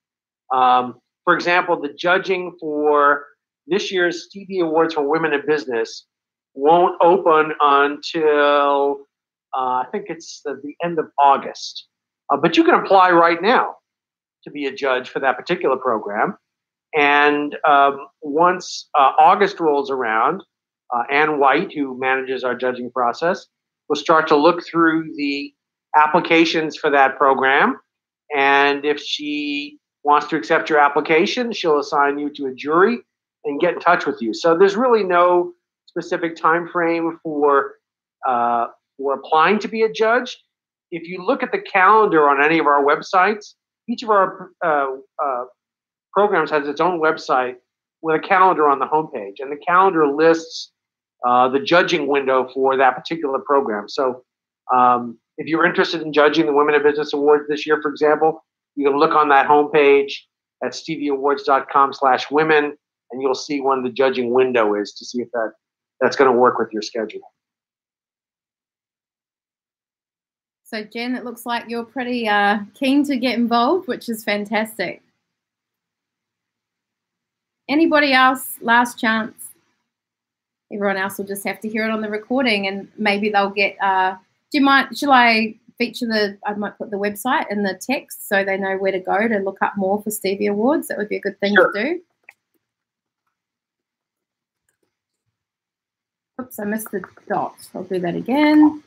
For example, the judging for this year's Stevie Awards for Women in Business won't open until I think it's the end of August. But you can apply right now to be a judge for that particular program. And once August rolls around, Ann White, who manages our judging process, will start to look through the applications for that program. And if she wants to accept your application, she'll assign you to a jury and get in touch with you. So there's really no specific time frame for applying to be a judge. If you look at the calendar on any of our websites, each of our programs has its own website with a calendar on the homepage, and the calendar lists the judging window for that particular program. So if you're interested in judging the Women in Business Awards this year, for example, you can look on that homepage at stevieawards.com/women, and you'll see when the judging window is to see if that's going to work with your schedule. So, Jen, it looks like you're pretty keen to get involved, which is fantastic. Anybody else? Last chance. Everyone else will just have to hear it on the recording, and maybe they'll get. Do you mind? Shall I feature I might put the website in the text so they know where to go to look up more for Stevie Awards. That would be a good thing to do. Oops, I missed the dot. I'll do that again.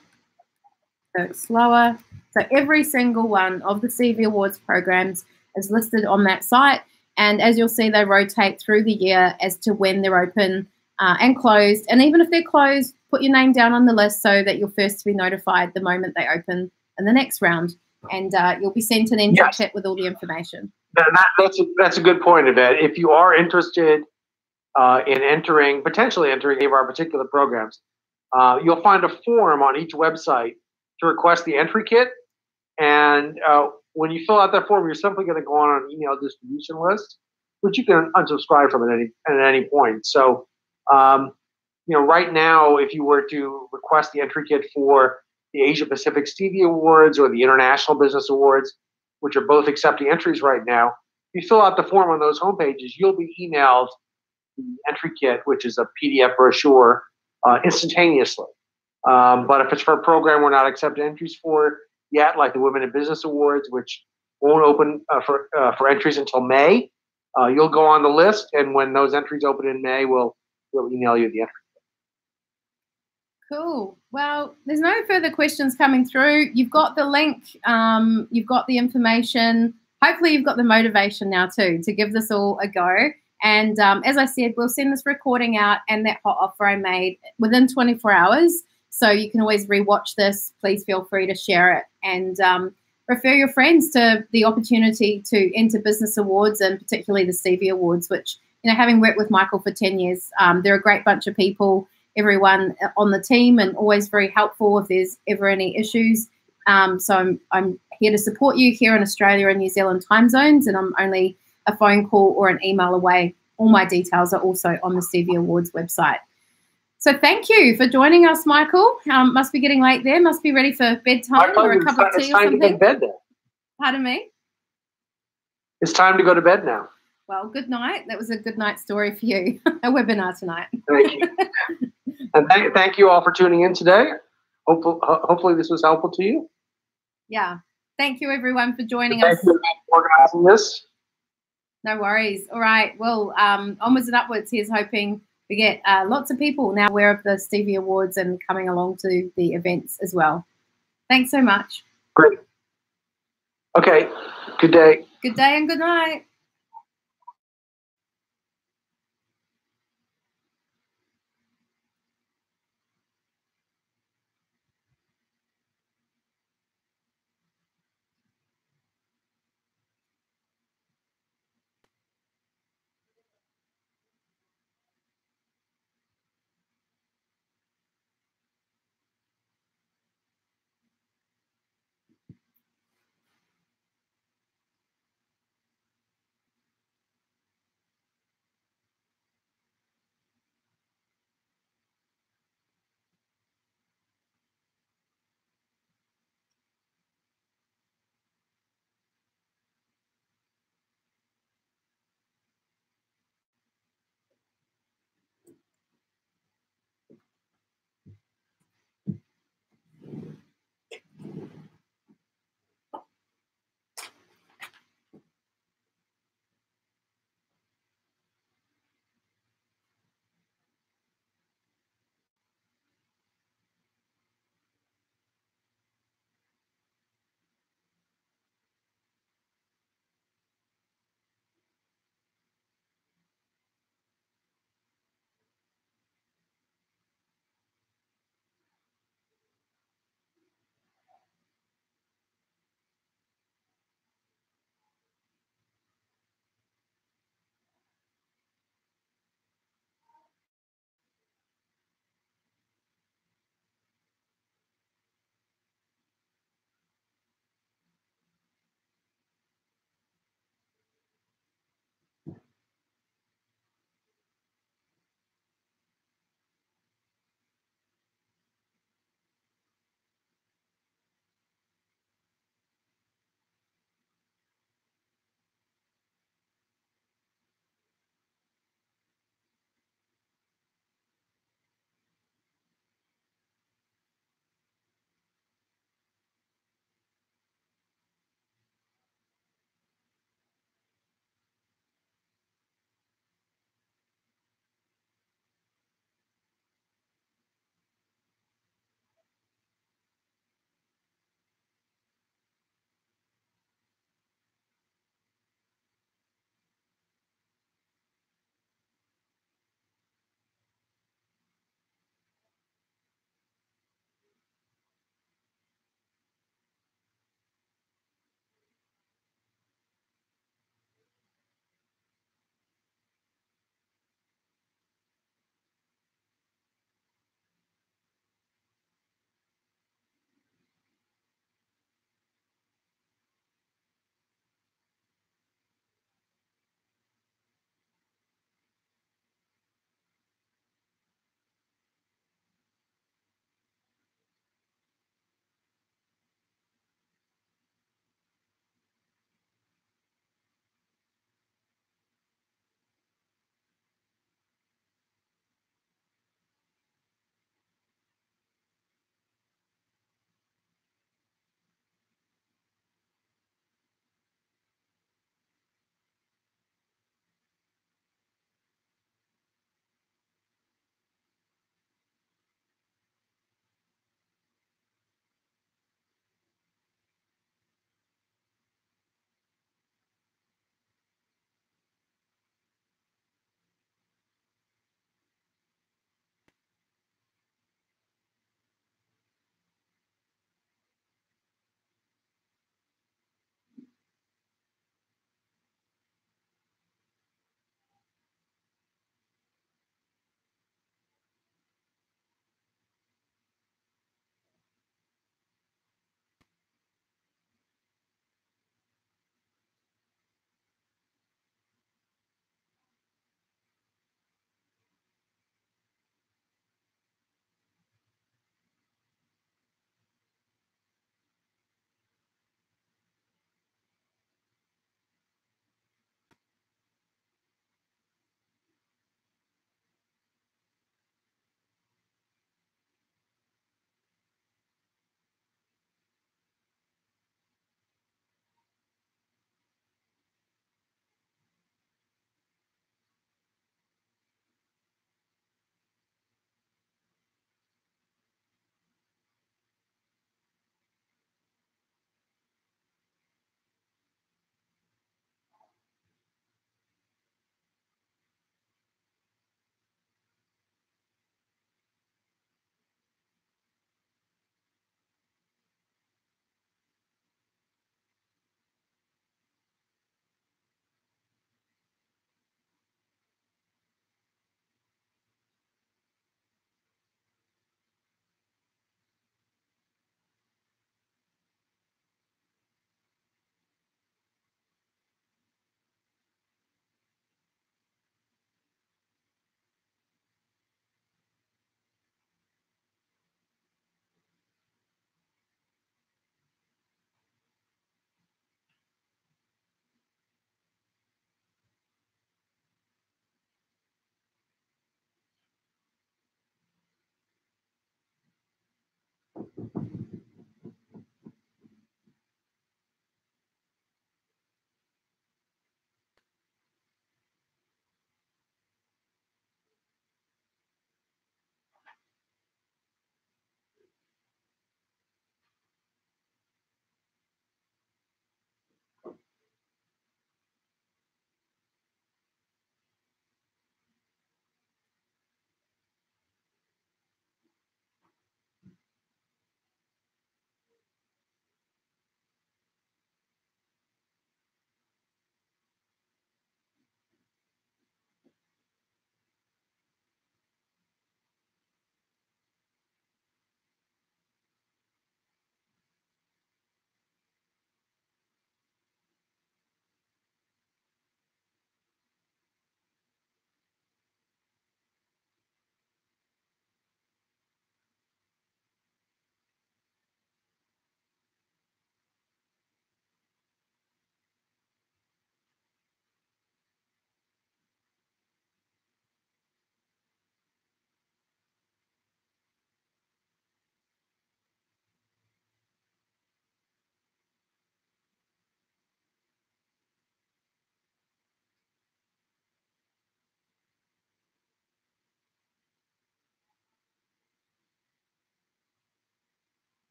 So it's slower. So every single one of the Stevie Awards programs is listed on that site. And as you'll see, they rotate through the year as to when they're open and closed. And even if they're closed, put your name down on the list so that you're first to be notified the moment they open in the next round. And you'll be sent an entry kit with all the information. That's a good point, Yvette. If you are interested in potentially entering any of our particular programs, you'll find a form on each website to request the entry kit. And when you fill out that form, you're simply going to go on an email distribution list, which you can unsubscribe from at any point. So, right now, if you were to request the entry kit for the Asia Pacific Stevie Awards or the International Business Awards, which are both accepting entries right now, if you fill out the form on those homepages, you'll be emailed the entry kit, which is a PDF brochure, instantaneously. But if it's for a program we're not accepting entries for yet, like the Women in Business Awards, which won't open for entries until May, you'll go on the list, and when those entries open in May, we'll email you the entry. Cool. Well, there's no further questions coming through. You've got the link. You've got the information. hopefully you've got the motivation now too to give this all a go. And as I said, we'll send this recording out and that hot offer I made within 24 hours. So you can always rewatch this. Please feel free to share it and refer your friends to the opportunity to enter business awards, and particularly the Stevie Awards, which, you know, having worked with Michael for 10 years, they're a great bunch of people, everyone on the team, and always very helpful if there's ever any issues. So I'm here to support you here in Australia and New Zealand time zones, and I'm only a phone call or an email away. All my details are also on the Stevie Awards website. So thank you for joining us, Michael. Must be getting late there. Must be ready for bedtime or a cup of tea or something. It's time to go to bed now. Pardon me? It's time to go to bed now. Well, good night. That was a good night story for you. A webinar tonight. Thank you. And thank you all for tuning in today. Hopefully this was helpful to you. Yeah. Thank you, everyone, for joining us. Thank you for organizing this. No worries. All right. Well, onwards and upwards. Here's hoping we get lots of people now aware of the Stevie Awards and coming along to the events as well. Thanks so much. Great. Okay. Good day. Good day and good night.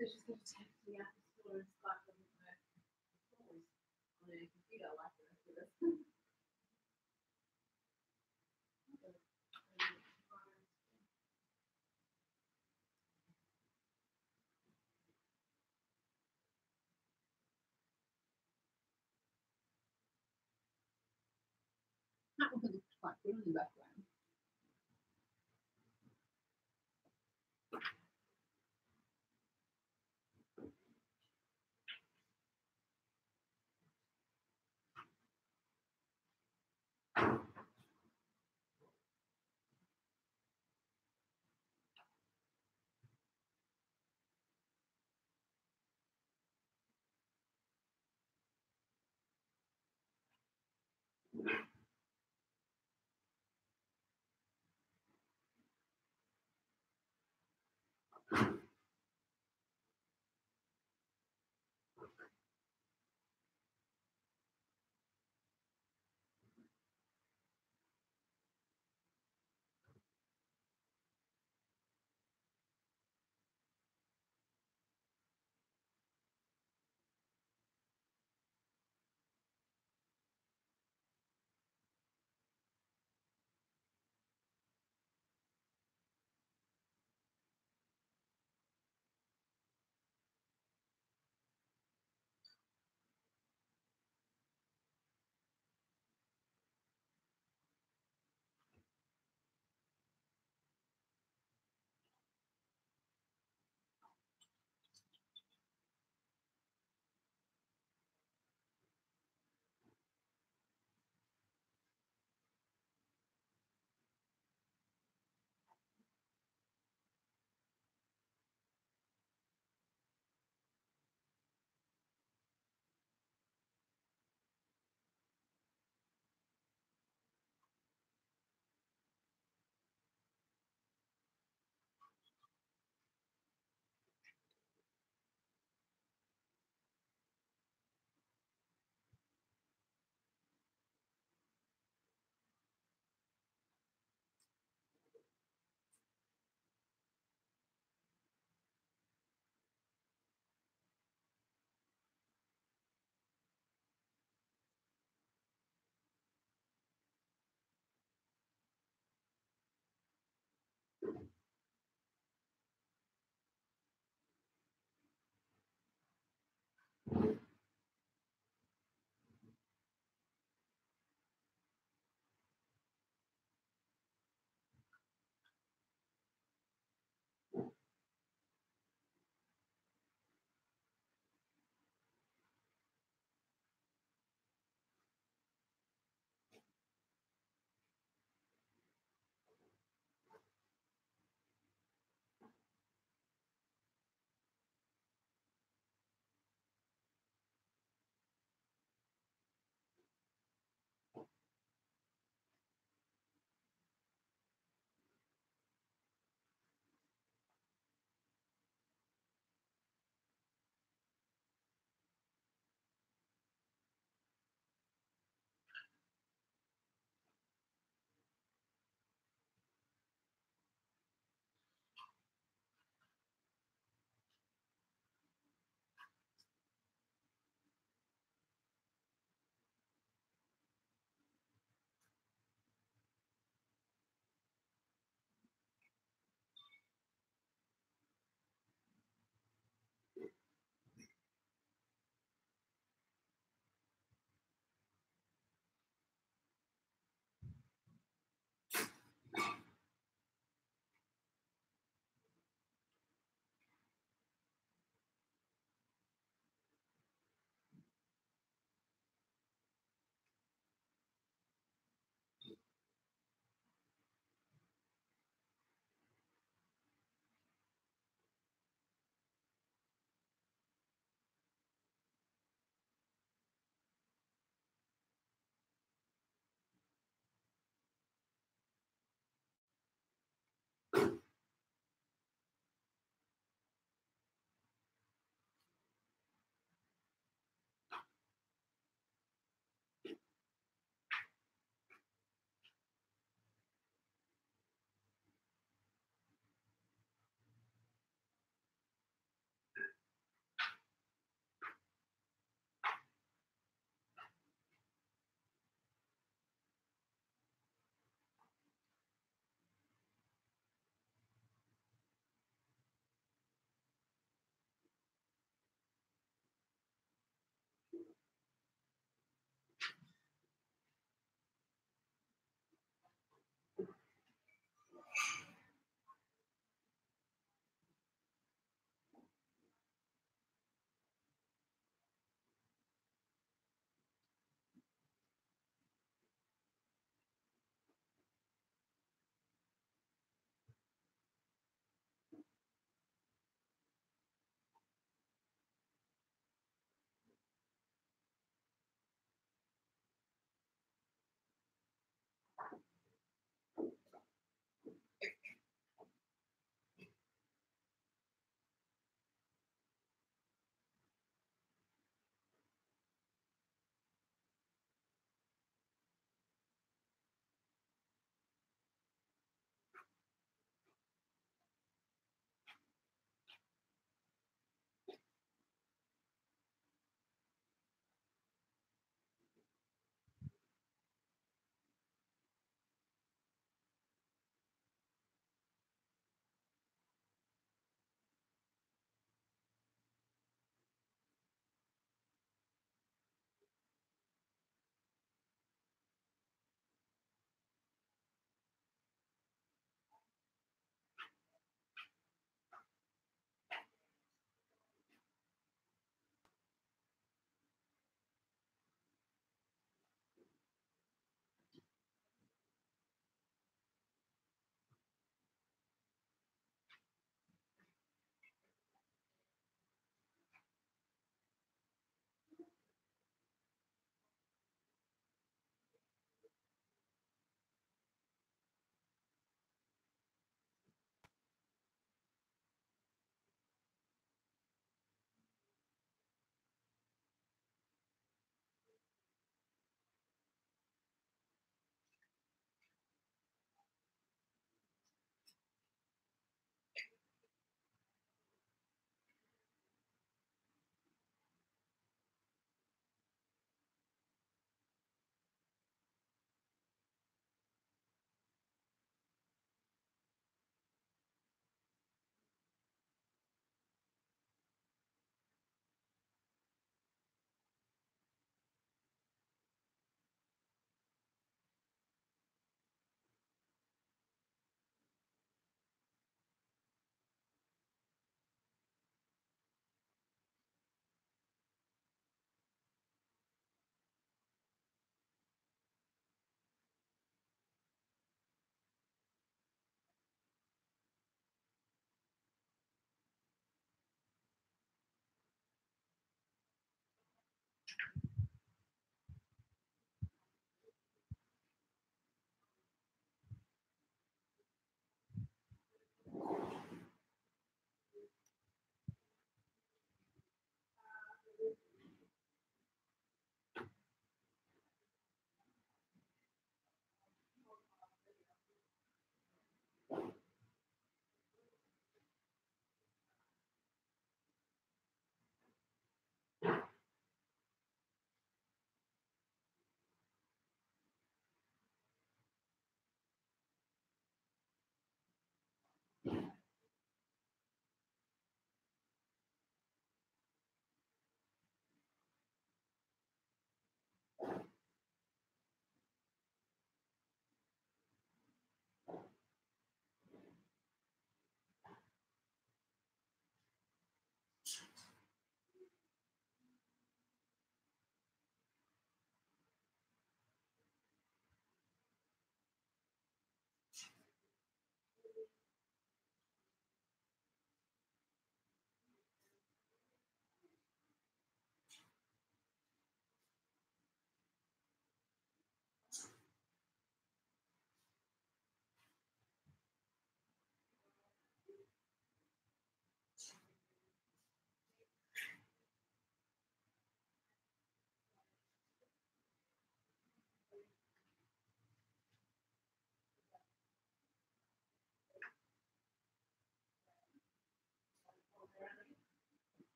So she's going to text me out the store and Skype doesn't work. On a computer like the rest of us. That would look quite good in the background.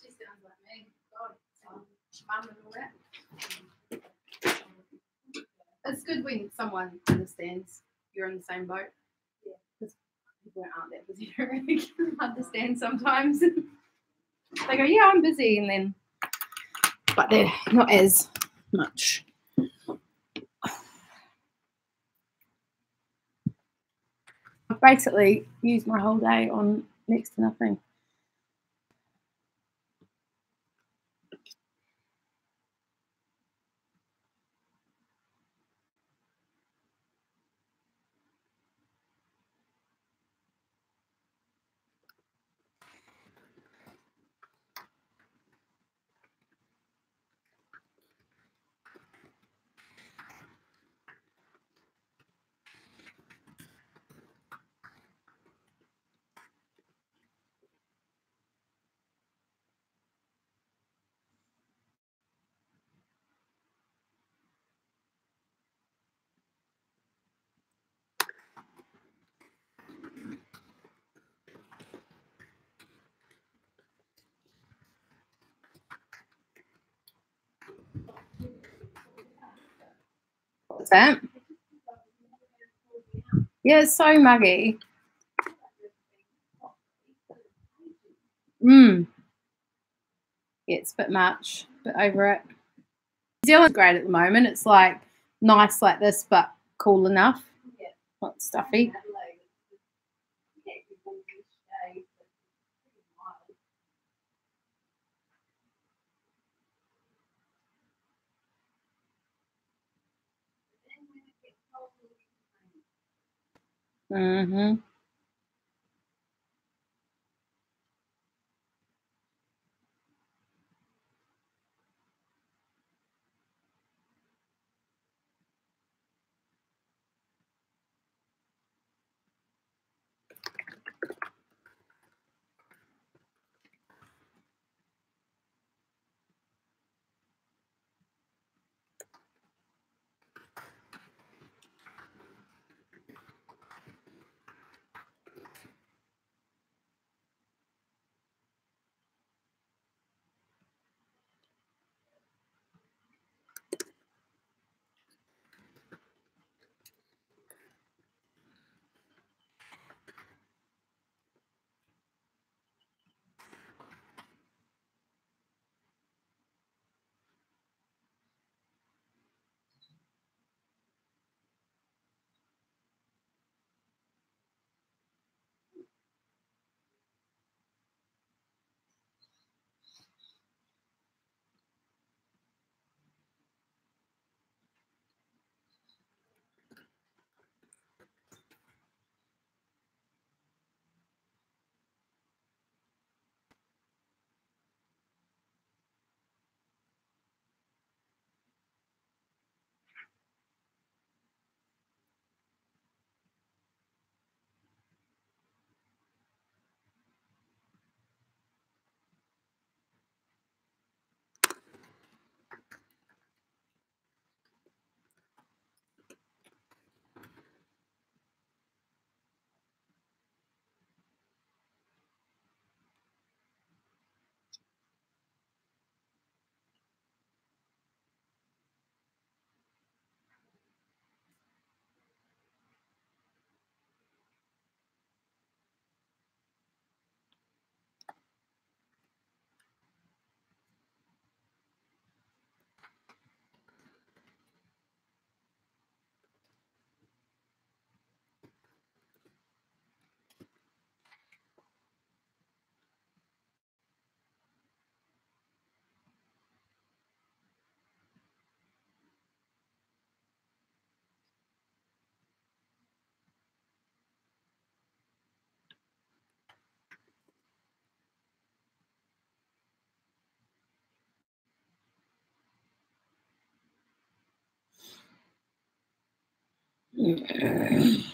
She sounds like me. God, mum and all that. It's good when someone understands you're in the same boat. Yeah. Because people aren't that busy, don't really understand sometimes. They go, yeah, I'm busy, and then, but they're not as much. I've basically used my whole day on next to nothing. What's that? Yeah, it's so muggy. Yeah, it's a bit much, a bit over it. New Zealand's great at the moment. It's like nice like this, but cool enough. Yeah. Not stuffy. Mm-hmm. Yeah.